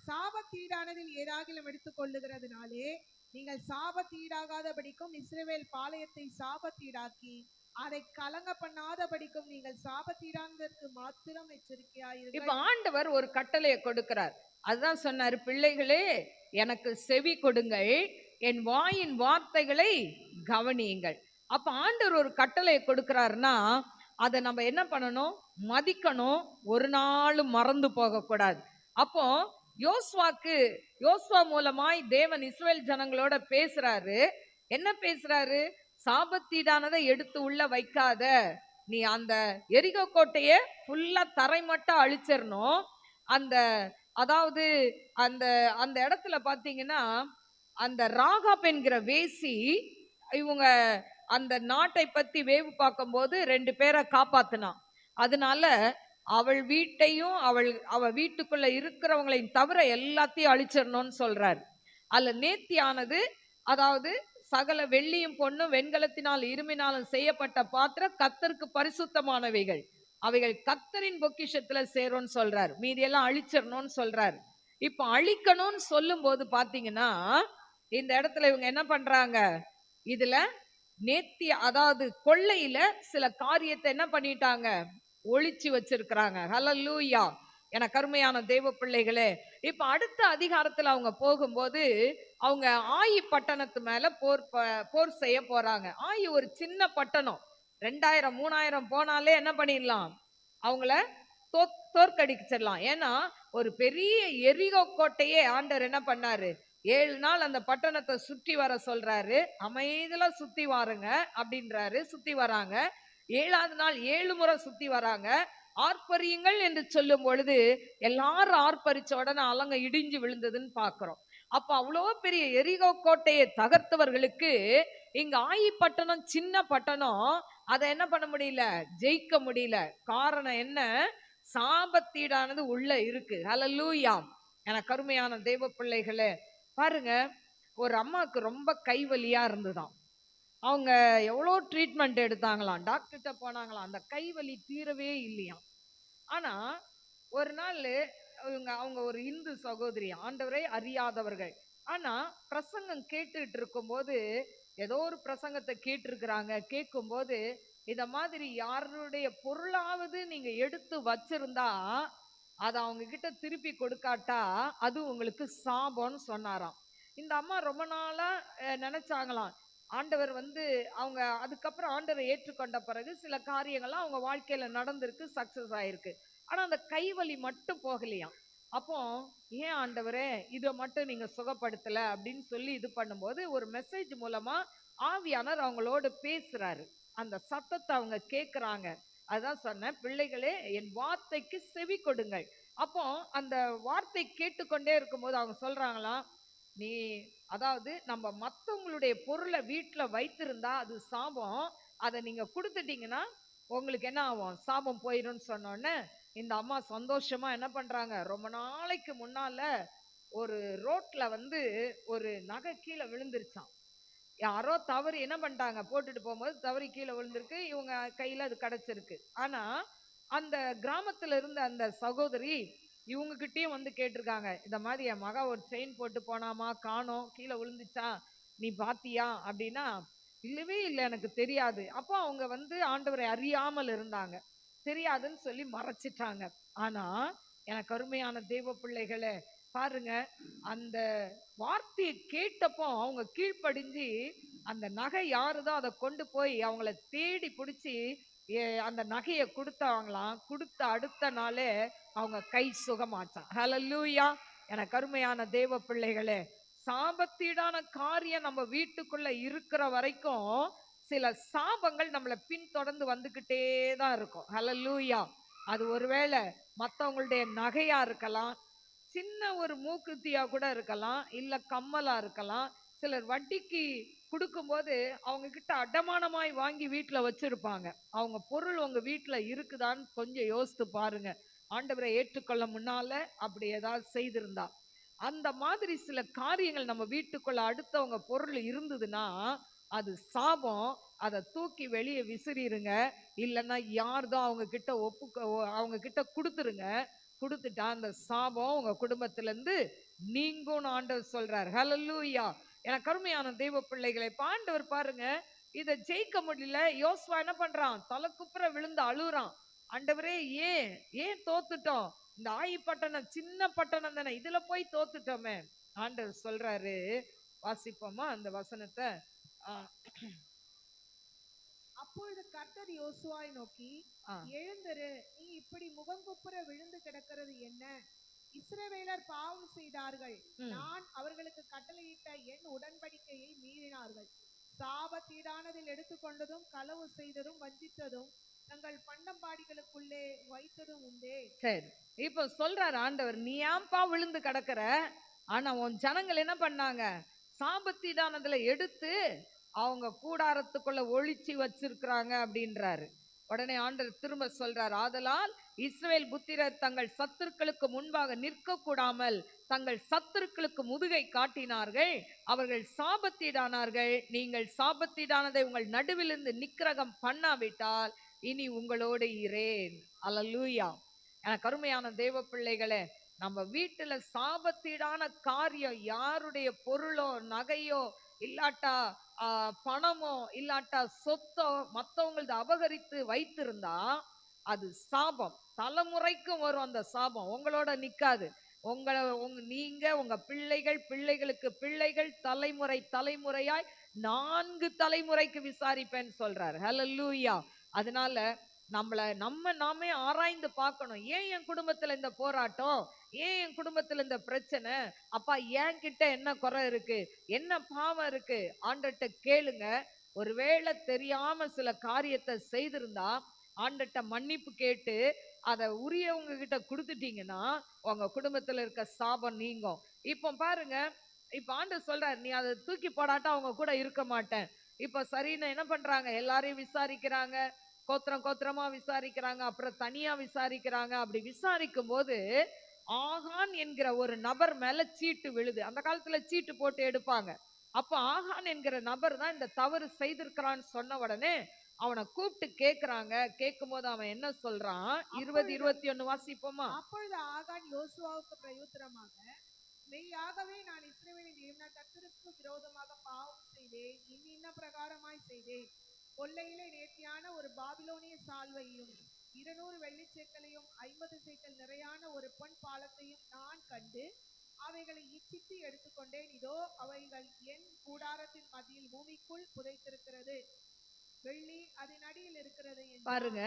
சாபத்தீடானதில் ஏதாகிலும் எடுத்துக் கொள்ளுகிறதுனாலே நீங்கள் சாபத்தீடாகாதபடிக்கும் இஸ்ரவேல் பாளையத்தை சாபத்தீடாக்கி அதை கலங்க பண்ணாதபடிக்கும் நீங்கள் சாபத்தீடானதற்கு மாத்திரம் எச்சரிக்கையாயிருங்கள். இப்ப ஆண்டவர் ஒரு கட்டளையை கொடுக்கிறார். அதுதான் சொன்னாரு, பிள்ளைகளே எனக்கு செவி கொடுங்கள், என் வாயின் வார்த்தைகளை கவனியுங்கள். அப்ப ஆண்டவர் ஒரு கட்டளையை கொடுக்கிறாருன்னா அதை நம்ம என்ன பண்ணணும்? மதிக்கணும். ஒரு நாளும் மறந்து போக கூடாது. அப்போ யோசுவா மூலமாய் தேவன் இஸ்ரவேல் ஜனங்களோட பேசுறாரு. என்ன பேசுறாரு? சாபத்தீடானதை எடுத்து உள்ள வைக்காத, நீ அந்த எரிகோ கோட்டைய ஃபுல்லா தரை மட்டும் அழிச்சிடணும். அந்த அதாவது அந்த அந்த இடத்துல பாத்தீங்கன்னா அந்த ராகாப் என்கிற வேசி இவங்க அந்த நாட்டை பத்தி வேவு பார்க்கும் போது 2 பேரை காப்பாத்தினான். அதனால அவள் வீட்டையும் அவ வீட்டுக்குள்ள இருக்கிறவங்களையும் தவிர எல்லாத்தையும் அழிச்சிடணும்னு சொல்றார். அல்ல நேர்த்தியானது, அதாவது சகல வெள்ளியும் பொண்ணும் வெண்கலத்தினால் இரும்பினாலும் செய்யப்பட்ட பாத்திரம் கர்த்தருக்கு பரிசுத்தமானவைகள், அவைகள் கர்த்தரின் பொக்கிஷத்துல சேரும்னு சொல்றார். மீதியெல்லாம் அழிச்சிடணும்னு சொல்றார். இப்ப அழிக்கணும்னு சொல்லும் போது பாத்தீங்கன்னா இந்த இடத்துல இவங்க என்ன பண்றாங்க? இதுல நேர்த்தி, அதாவது கொள்ளையில சில காரியத்தை என்ன பண்ணிட்டாங்க? ஒளிச்சு வச்சிருக்கிறாங்க. ஹல்லேலூயா. என கருமையான தேவ பிள்ளைகளே, இப்ப அடுத்த அதிகாரத்துல அவங்க போகும்போது அவங்க ஆயி பட்டணத்து மேல போர் செய்ய போறாங்க. ஆயி ஒரு சின்ன பட்டணம், 2000 3000 போனாலே என்ன பண்ணிடலாம்? அவங்கள தோற்கடிச்சிடலாம். ஏன்னா ஒரு பெரிய எரிகோ கோட்டையே ஆண்டவர் என்ன பண்ணாரு? 7 நாள் அந்த பட்டணத்தை சுற்றி வர சொல்றாரு. அமைதியில சுத்தி வாருங்க அப்படின்றாரு. சுத்தி வராங்க. 7ஆவது நாள் 7 முறை சுத்தி வராங்க. ஆர்ப்பரியுங்கள் என்று சொல்லும் பொழுது எல்லாரும் ஆர்ப்பரிச்ச உடனே அலங்க இடிஞ்சு விழுந்ததுன்னு பாக்குறோம். அப்ப அவ்வளோ பெரிய எரிகோ கோட்டையை தகர்த்தவர்களுக்கு இங்க ஆயி பட்டணம் சின்ன பட்டணம், அதை என்ன பண்ண முடியல? ஜெயிக்க முடியல. காரணம் என்ன? சாபத்தீடானது உள்ள இருக்கு. ஹல்லேலூயா. எனக்கு கருமையான தெய்வ பிள்ளைகளே, பாருங்க, ஒரு அம்மாவுக்கு ரொம்ப கைவலியா இருந்துதான். அவங்க எவ்வளோ ட்ரீட்மெண்ட் எடுத்தாங்களாம், டாக்டர்கிட்ட போனாங்களாம், அந்த கைவலி தீரவே இல்லையாம். ஆனா ஒரு நாள் அவங்க ஒரு இந்து சகோதரி, ஆண்டவரை அறியாதவர்கள். ஆனா பிரசங்கம் கேட்டுட்டு இருக்கும்போது, ஏதோ ஒரு பிரசங்கத்தை கேட்டிருக்கிறாங்க. கேட்கும்போது இத மாதிரி யாருடைய பொருளாவது நீங்க எடுத்து வச்சிருந்தா அதை அவங்க கிட்ட திருப்பி கொடுக்காட்டா அது உங்களுக்கு சாபம்னு சொன்னாராம். இந்த அம்மா ரொம்ப நாளா நினைச்சாங்களாம். ஆண்டவர் அவங்க அதுக்கப்புறம் ஆண்டவரை ஏற்றுக்கொண்ட பிறகு சில காரியங்கள்லாம் அவங்க வாழ்க்கையில நடந்திருக்கு, சக்சஸ் ஆயிருக்கு. ஆனா அந்த கைவலி மட்டும் போகலையாம். அப்போ ஏன் ஆண்டவரே இதை மட்டும் நீங்க சுகப்படுத்தல அப்படின்னு சொல்லி இது பண்ணும்போது ஒரு மெசேஜ் மூலமா ஆவியானவர் அவங்களோட பேசுறாரு. அந்த சத்தத்தை அவங்க கேட்கிறாங்க. அதான் சொன்னேன், பிள்ளைகளே என் வார்த்தைக்கு செவி கொடுங்கள். அப்போ அந்த வார்த்தை கேட்டுக்கொண்டே இருக்கும்போது அவங்க சொல்றாங்களாம், நீ அதாவது நம்ம மத்தவங்களுடைய பொருளை வீட்டுல வைத்திருந்தா அது சாபம், அதை நீங்க கொடுத்துட்டீங்கன்னா உங்களுக்கு என்ன ஆகும்? சாபம் போயிடும் சொன்னோன்னே இந்த அம்மா சந்தோஷமா என்ன பண்றாங்க? ரொம்ப நாளைக்கு முன்னால ஒரு ரோட்ல ஒரு நகை கீழே விழுந்துருச்சான். யாரோ தவறி என்ன பண்ணிட்டாங்க? போட்டுட்டு போகும்போது தவறி கீழே விழுந்திருக்கு. இவங்க கையில அது கிடைச்சிருக்கு. ஆனா அந்த கிராமத்துல இருந்த அந்த சகோதரி இவங்க கிட்டயும் கேட்டிருக்காங்க, இந்த மாதிரி என் மகா ஒரு செயின் போட்டு போனாமா, காணோம், கீழே விழுந்துச்சா, நீ பாத்தியா அப்படின்னா, இல்லவே இல்லை எனக்கு தெரியாது. அப்போ அவங்க ஆண்டவரை அறியாமல் இருந்தாங்க, தெரியாதுன்னு சொல்லி மறைச்சிட்டாங்க. ஆனா எனக்கு அருமையான தேவ பிள்ளைகளே, பாருங்க, அந்த வார்த்தையை கேட்டப்போ அவங்க கீழ்ப்படிஞ்சு அந்த நகை யாருதான் அதை கொண்டு போய் அவங்கள தேடி பிடிச்சி அந்த நகையை கொடுத்தாங்களாம். கொடுத்த அடுத்த நாளே அவங்க கை சுகமாச்சான். ஹல்லேலூயா. எனக்கு அருமையான தேவ பிள்ளைகளே, சாபத்தீடான காரியம் நம்ம வீட்டுக்குள்ள இருக்கிற வரைக்கும் சில சாபங்கள் நம்மளை பின்தொடர்ந்து வந்துகிட்டே தான் இருக்கும். ஹல்லேலூயா. அது ஒருவேளை மற்றவங்களுடைய நகையா இருக்கலாம், சின்ன ஒரு மூக்குத்தியா கூட இருக்கலாம், இல்ல கம்மலா இருக்கலாம். சிலர் வட்டிக்கு கொடுக்கும்போது அவங்க கிட்ட அடமானமாய் வாங்கி வீட்டுல வச்சிருப்பாங்க. அவங்க பொருள் உங்க வீட்டுல இருக்குதான்னு கொஞ்சம் யோசித்து பாருங்க. ஆண்டவரை ஏற்றுக்கொள்ள முன்னால அப்படி ஏதாவது செய்திருந்தா, அந்த மாதிரி சில காரியங்கள் நம்ம வீட்டுக்குள்ள அடுத்தவங்க பொருள் இருந்ததுன்னா அது சாபம். அதை தூக்கி வெளியே விசிறிருங்க. இல்லைன்னா யார்தான் அவங்க கிட்ட அவங்க கிட்ட கொடுத்துருங்க. கொடுத்துட்டா அந்த சாபம் உங்க குடும்பத்துல இருந்து நீங்கும் ஆண்டவர் சொல்றார். ஹல்லேலூயா. எனக்கு அருமையான தெய்வ பிள்ளைகளை, ஆண்டவர் பாருங்க, இத ஜெயிக்க முடியல. யோசுவா என்ன பண்றான்? தலை குப்புற விழுந்து அழுறான். ஆண்டவரே, ஏன் ஏன் தோத்துட்டோம்? இந்த ஆயி பட்டணம் சின்ன பட்டணம் தானே, இதுல போய் தோத்துட்டோமே. ஆண்டவர் சொல்றாரு, வாசிப்போமா அந்த வசனத்தை? அப்பொழுது கர்த்தர் யோசுவாவை நோக்கி, எழுந்திரு, நீ இப்படி முகங்குப்புற விழுந்து கிடக்கிறது என்ன? இஸ்ரவேலர் பாவம் செய்தார்கள், நான் அவர்களுக்கு கட்டளையிட்ட என் உடன்படிக்கையை மீறினார்கள். சாபத்தீடானதில் எடுத்துக்கொண்டதும் களவு செய்ததும் வஞ்சித்ததும் தங்கள் பண்டம்பாடிகளுக்குள்ளே வைத்ததும் உண்டே. சரி, இப்ப சொல்றாரு ஆண்டவர், நீ ஏன்பா விழுந்து கிடக்குற? ஆனா உன் ஜனங்கள் என்ன பண்ணாங்க? சாபத்தீடானதுல எடுத்து அவங்க கூடாரத்துக்குள்ள ஒளிச்சு வச்சிருக்கிறாங்க அப்படின்றாரு. உடனே ஆண்டவர் திரும்ப சொல்றார், ஆதலால் இஸ்ரவேல் புத்திரர் தங்கள் சத்துருக்களுக்கு முன்பாக நிற்க கூடாமல் தங்கள் சத்துருக்களுக்கு முதுகை காட்டினார்கள், அவர்கள் சாபத்தீடானார்கள். நீங்கள் சாபத்தீடானதை உங்கள் நடுவிலிருந்து நிக்கிரகம் பண்ணாவிட்டால் இனி உங்களோடு இரேன். அல்லேலூயா. எனக்கு அருமையான தேவ பிள்ளைகளே, நம்ம வீட்டுல சாபத்தீடான காரியம், யாருடைய பொருளோ நகையோ இல்லாட்டா பணமோ இல்லாட்டா சொத்தோ மத்தவங்களது அபகரித்து வைத்திருந்தா அது சாபம். தலைமுறைக்கும் வரும் அந்த சாபம், உங்களோட நிக்காது. நீங்க உங்க பிள்ளைகள் பிள்ளைகளுக்கு பிள்ளைகள் தலைமுறை தலைமுறையாய் 4 தலைமுறைக்கு விசாரிப்பேன்னு சொல்றாரு. ஹல்லேலூயா. அதனால நாமே ஆராய்ந்து பார்க்கணும். ஏன் என் குடும்பத்துல இந்த போராட்டம்? ஏன் என் குடும்பத்துல இந்த பிரச்சனை? அப்பா, என் கிட்ட என்ன குறை இருக்கு? என்ன பாவம் இருக்கு? ஆண்டர்ட்ட கேளுங்க. ஒருவேளை தெரியாம சில காரியத்தை செய்திருந்தா ஆண்டர்ட்ட மன்னிப்பு கேட்டு அதை உரியவங்க கிட்ட கொடுத்துட்டீங்கன்னா உங்க குடும்பத்துல இருக்க சாபம் நீங்கும். இப்ப பாருங்க, இப்ப ஆண்டவர் சொல்றாரு, நீ அதை தூக்கி போடாட்டா அவங்க கூட இருக்க மாட்டேன். இப்ப சரின்னு என்ன பண்றாங்க? எல்லாரையும் விசாரிக்கிறாங்க, கோத்திரம் கோத்திரமா விசாரிக்கிறாங்க, அப்புறம் தனியா விசாரிக்கிறாங்க. அப்படி விசாரிக்கும் போது ஆகான் என்கிற ஒரு நபர் மேல சீட்டு விழுது. அந்த காலத்துல சீட்டு போட்டு எடுப்பாங்க. அப்ப ஆகான் என்கிற நபர் தான் இந்த தவறு செய்திருக்கிறான்னு சொன்ன உடனே அவனை கூப்பிட்டு கேக்குறாங்க. கேட்கும் போது அவன் என்ன சொல்றான்? 20-21 வாசிப்போமா? அப்பொழுது ஆகான் யோசுவாவுக்கு பிரயுத்தரமாக, மெய்யாகவே நான் இஸ்ரவேலின் தேவனாகிய கர்த்தருக்கு விரோதமாக பாவம் செய்தேன், இன்ன பிரகாரமாய் செய்தேன். கொள்ளையிலே நேர்த்தியான ஒரு பாபிலோனிய சால்வையும் 200 வெள்ளிச்சேக்கலையும் 50 சேக்கல் நிறையான ஒரு பொன் பாலத்தையும் நான் கண்டு அவைகளை இச்சித்து எடுத்துக்கொண்டேன். இதோ அவைகள் என் கூடாரத்தின் மத்தியில் பூமிக்குள் புதைத்திருக்கிறது, வெள்ளி அதன் அடியில் இருக்கிறது. பாருங்க,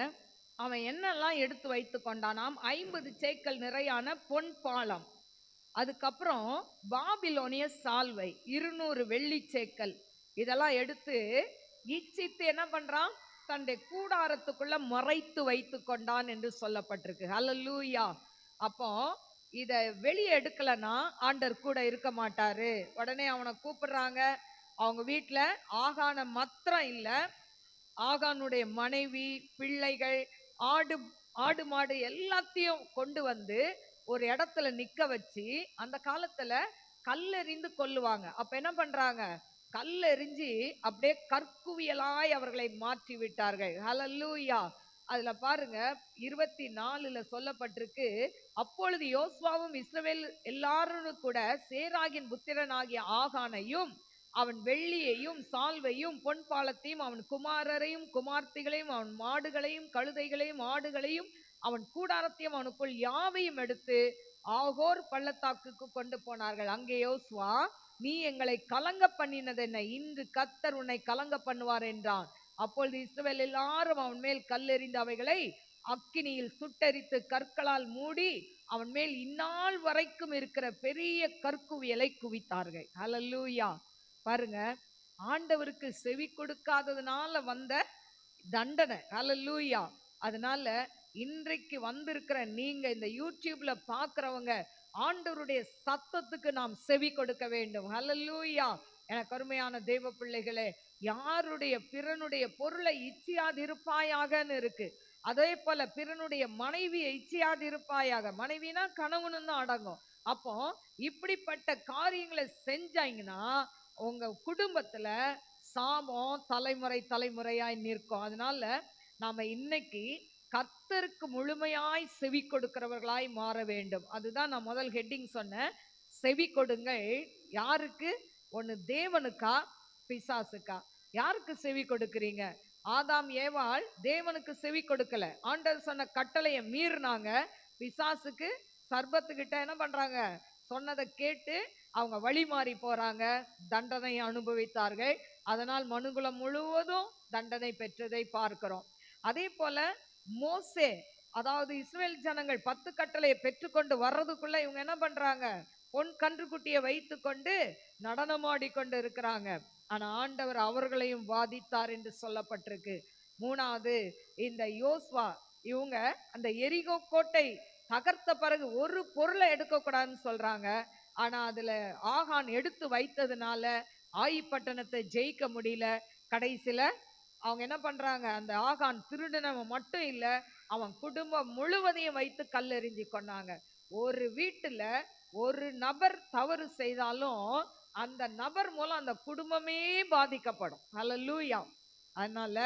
அவன் என்னெல்லாம் எடுத்து வைத்து கொண்டானாம்? 50 சேக்கல் நிறையான பொன் பாலம், அதுக்கப்புறம் பாபிலோனிய சால்வை 200 வெள்ளி சேக்கல், இதெல்லாம் எடுத்து இச்சித்து என்ன பண்றான்? தன்னுடைய கூடாரத்துக்குள்ள மறைத்து வைத்து கொண்டான் என்று சொல்லப்பட்டிருக்கு. ஹல்லேலூயா. அப்போ இத வெளியே எடுக்கலன்னா ஆண்டர் கூட இருக்க மாட்டாரு. உடனே அவனை கூப்பிடுறாங்க. அவங்க வீட்டுல ஆகான மாத்திரம் இல்ல, ஆகானுடைய மனைவி, பிள்ளைகள், ஆடு ஆடு மாடு எல்லாத்தையும் கொண்டு வந்து ஒரு இடத்துல நிக்க வச்சு, அந்த காலத்துல கல்லெறிந்து கொல்லுவாங்க. அப்ப என்ன பண்றாங்க? கல்லெறிஞ்சு அப்படியே கற்குவியலாய் அவர்களை மாற்றி விட்டார்கள். ஹல்லேலூயா. அதுல பாருங்க, 24ல சொல்லப்பட்டிருக்கு, அப்பொழுது யோசுவாவும் இஸ்ரவேல் எல்லாரும் கூட சேராகின் புத்திரனாகிய ஆகானையும் அவன் வெள்ளியையும் சால்வையும் பொன் பாலத்தையும் அவன் குமாரரையும் குமார்த்திகளையும் அவன் மாடுகளையும் கழுதைகளையும் ஆடுகளையும் அவன் கூடாரத்தையும் அவனுக்குள் யாவையும் எடுத்து ஆகோர் பள்ளத்தாக்குக்கு கொண்டு போனார்கள். அங்கே யோசுவா, நீ எங்களை கலங்க பண்ணினது என்ன? இன்று கர்த்தர் உன்னை கலங்க பண்ணுவார் என்றான். அப்பொழுது இஸ்ரவேல் எல்லாரும் அவன் மேல் கல்லெறிந்து அவைகளை அக்கினியில் சுட்டெரித்து கற்களால் மூடி அவன் மேல் இந்நாள் வரைக்கும் இருக்கிற பெரிய கற்குவியலை குவித்தார்கள். ஹல்லேலூயா. பாருங்க, ஆண்டவருக்கு செவி கொடுக்காததுனால வந்த தண்டனை. ஹல்லேலூயா. அதனால இன்றைக்கு வந்திருக்கிற நீங்க, இந்த யூடியூப்ல பாக்குறவங்க, ஆண்டவருடைய சத்தத்துக்கு நாம் செவி கொடுக்க வேண்டும். ஹல்லேலூயா. எனக்கு அருமையான தேவ பிள்ளைகளே, யாருடைய பிறனுடைய பொருளை இச்சியாதிருப்பாயாகன்னு இருக்கு. அதே போல பிறனுடைய மனைவியை இச்சியாதிருப்பாயாக. மனைவினா கணவனு தான் அடங்கும். அப்போ இப்படிப்பட்ட காரியங்களை செஞ்சாங்கன்னா உங்க குடும்பத்துல சாபம் தலைமுறை தலைமுறையாய் நிற்கும். அதனால நாம இன்னைக்கு கர்த்தருக்கு முழுமையாய் செவி கொடுக்கிறவர்களாய் மாற வேண்டும். அதுதான் நான் முதல் ஹெட்டிங் சொன்னேன். செவி கொடுங்கள். யாருக்கு? ஒன்னு தேவனுக்கா பிசாசுக்கா? யாருக்கு செவி கொடுக்கிறீங்க? ஆதாம் ஏவாள் தேவனுக்கு செவி கொடுக்கல. ஆண்டவர் சொன்ன கட்டளையை மீறினாங்க. பிசாசுக்கு சர்பத்துக்கிட்ட என்ன பண்றாங்க? சொன்னதை கேட்டு அவங்க வழி மாறி போறாங்க, தண்டனை அனுபவித்தார்கள். அதனால் மனுகுலம் முழுவதும் தண்டனை பெற்றதை பார்க்கிறோம். அதே போல மோசே, அதாவது இஸ்ரேல் ஜனங்கள் 10 கட்டளையை பெற்றுக்கொண்டு வர்றதுக்குள்ள இவங்க என்ன பண்றாங்க? பொன் கன்றுக்குட்டியை வைத்து கொண்டு நடனமாடி கொண்டு இருக்கிறாங்க. ஆனா ஆண்டவர் அவர்களையும் வாதித்தார் என்று சொல்லப்பட்டிருக்கு. மூணாவது, இந்த யோசுவா இவங்க அந்த எரிகோ கோட்டை தகர்த்த பிறகு ஒரு பொருளை எடுக்க கூடாதுன்னு சொல்றாங்க. ஆனா அதுல ஆகான் எடுத்து வைத்ததுனால ஆயி பட்டணத்தை ஜெயிக்க முடியல. கடைசியில அவங்க என்ன பண்றாங்க? அந்த ஆகான் திருடனவன் மட்டும் இல்ல, அவன் குடும்பம் முழுவதையும் வைத்து கல்லெறிஞ்சு கொண்டாங்க. ஒரு வீட்டுல ஒரு நபர் தவறு செய்தாலும் அந்த நபர் மூலம் அந்த குடும்பமே பாதிக்கப்படும். ஹல்லேலூயா. அதனால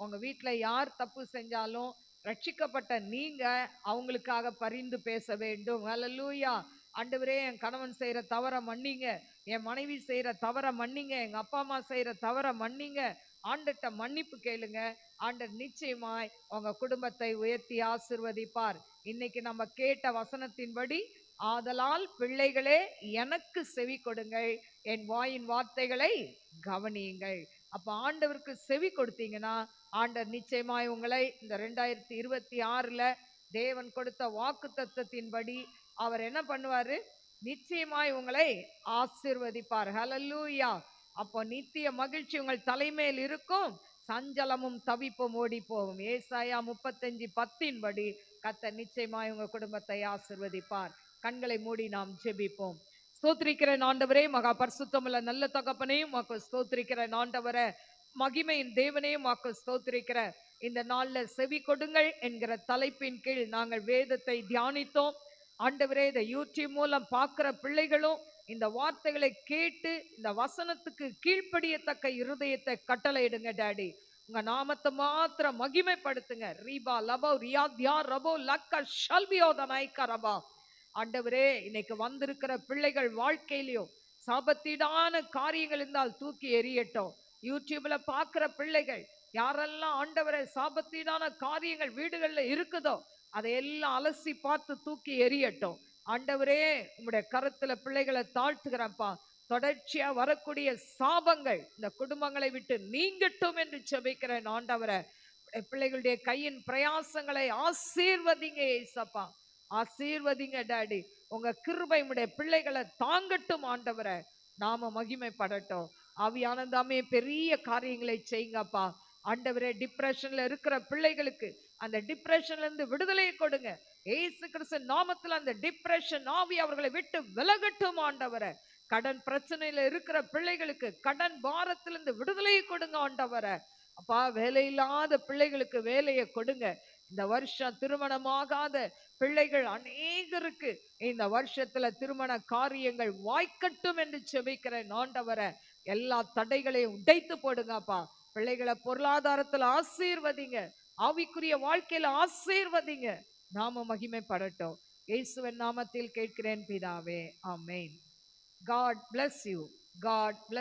உங்க வீட்டுல யார் தப்பு செஞ்சாலும் ரட்சிக்கப்பட்ட நீங்க அவங்களுக்காக பரிந்து பேச வேண்டும். ஹல்லேலூயா. ஆண்டவரே, என் கணவன் செய்யற தவற மன்னிங்க, என் மனைவி செய்யற தவற மன்னிங்க, எங்க அப்பா அம்மா செய்யற தவற மன்னிங்க. ஆண்டட்ட மன்னிப்பு கேளுங்க. ஆண்டர் நிச்சயமாய் உங்க குடும்பத்தை உயர்த்தி ஆசிர்வதிப்பார். இன்னைக்கு நம்ம கேட்ட வசனத்தின்படி, ஆதலால் பிள்ளைகளே எனக்கு செவி கொடுங்கள், என் வாயின் வார்த்தைகளை கவனியுங்கள். அப்ப ஆண்டவருக்கு செவி கொடுத்தீங்கன்னா ஆண்டர் நிச்சயமாய் உங்களை இந்த 2026ல தேவன் கொடுத்த வாக்கு தத்தத்தின்படி அவர் என்ன பண்ணுவாரு? நிச்சயமாய் உங்களை ஆசீர்வதிப்பார். ஹல்லேலூயா. அப்போ நித்திய மகிழ்ச்சி உங்கள் தலைமையில் இருக்கும், சஞ்சலமும் தவிப்பும் ஓடி போகும். ஏசாயா 35:10 படி கர்த்தர் நிச்சயமாய் உங்க குடும்பத்தை ஆசீர்வதிப்பார். கண்களை மூடி நாம் ஜெபிப்போம். ஸ்தோத்திரிக்கிற ஆண்டவரே, மகா பரிசுத்தமுள்ள நல்ல தகப்பனே, உமக்கு ஸ்தோத்திரிக்கிற ஆண்டவரே, மகிமையின் தேவனே, உமக்கு ஸ்தோத்திரிக்கிற. இந்த நாள்ல செவி கொடுங்கள் என்கிற தலைப்பின் கீழ் நாங்கள் வேதத்தை தியானித்தோம். ஆண்டவரே, இந்த யூடியூப் மூலம் பார்க்கிற பிள்ளைகளும் இந்த வார்த்தைகளை கேட்டு இந்த வசனத்துக்கு கீழ்ப்படியத்தக்க இருதயத்தை கட்டளையிடுங்க டாடி. உங்க நாமத்தை மாத்திரம் மகிமைப்படுத்துங்க. ரீபா லபோ ரியாத்யா ரபோ லக்க ஷல்பியோதனாய்க்க ரபா. ஆண்டவரே, இன்னைக்கு வந்திருக்கிற பிள்ளைகள் வாழ்க்கையிலையும் சாபத்தீடான காரியங்கள் இருந்தால் தூக்கி எறியட்டும். யூடியூப்ல பார்க்கிற பிள்ளைகள் யாரெல்லாம் ஆண்டவரே சாபத்தீடான காரியங்கள் வீடுகள்ல இருக்குதோ அதையெல்லாம் அலசி பார்த்து தூக்கி எறியட்டும். ஆண்டவரே, உங்களுடைய கருத்துல பிள்ளைகளை தாழ்த்துகிறப்பா. தொடர்ச்சியா வரக்கூடிய சாபங்கள் இந்த குடும்பங்களை விட்டு நீங்கட்டும் என்று ஜெபிக்கிறேன் ஆண்டவரே. பிள்ளைகளுடைய கையின் பிரயாசங்களை ஆசீர்வதிங்க ஏசப்பா. ஆசீர்வதிங்க டாடி. உங்க கிருபை உடைய பிள்ளைகளை தாங்கட்டும் ஆண்டவரே. நாம மகிமைப்படட்டும். ஆவியானந்தாமே பெரிய காரியங்களை செய்யுங்கப்பா. ஆண்டவரே, டிப்ரெஷன்ல இருக்கிற பிள்ளைகளுக்கு அந்த டிப்ரெஷன்ல இருந்து விடுதலையை கொடுங்க. ஏசு கிறிஸ்து நாமத்தில் அந்த டிப்ரெஷன் ஆவி அவர்களை விட்டு விலகட்டும் ஆண்டவரே. கடன் பிரச்சனையில இருக்கிற பிள்ளைகளுக்கு கடன் பாரத்திலிருந்து விடுதலையை கொடுங்க ஆண்டவரே. அப்பா, வேலையில்லாத பிள்ளைகளுக்கு வேலையை கொடுங்க. இந்த வருஷம் திருமணமாகாத பிள்ளைகள் அநேகருக்கு இந்த வருஷத்துல திருமண காரியங்கள் வாய்க்கட்டும் என்று செபிக்கிறேன் ஆண்டவரே. எல்லா தடைகளையும் உடைத்து போடுங்கப்பா. பிள்ளைகளை பொருளாதாரத்துல ஆசீர்வதிங்க, ஆவிக்குரிய வாழ்க்கையில ஆசீர்வதிங்க. நாம மகிமைப்படட்டும். இயேசுவின் நாமத்தில் கேட்கிறேன் பிதாவே, ஆமென். God bless you. God bless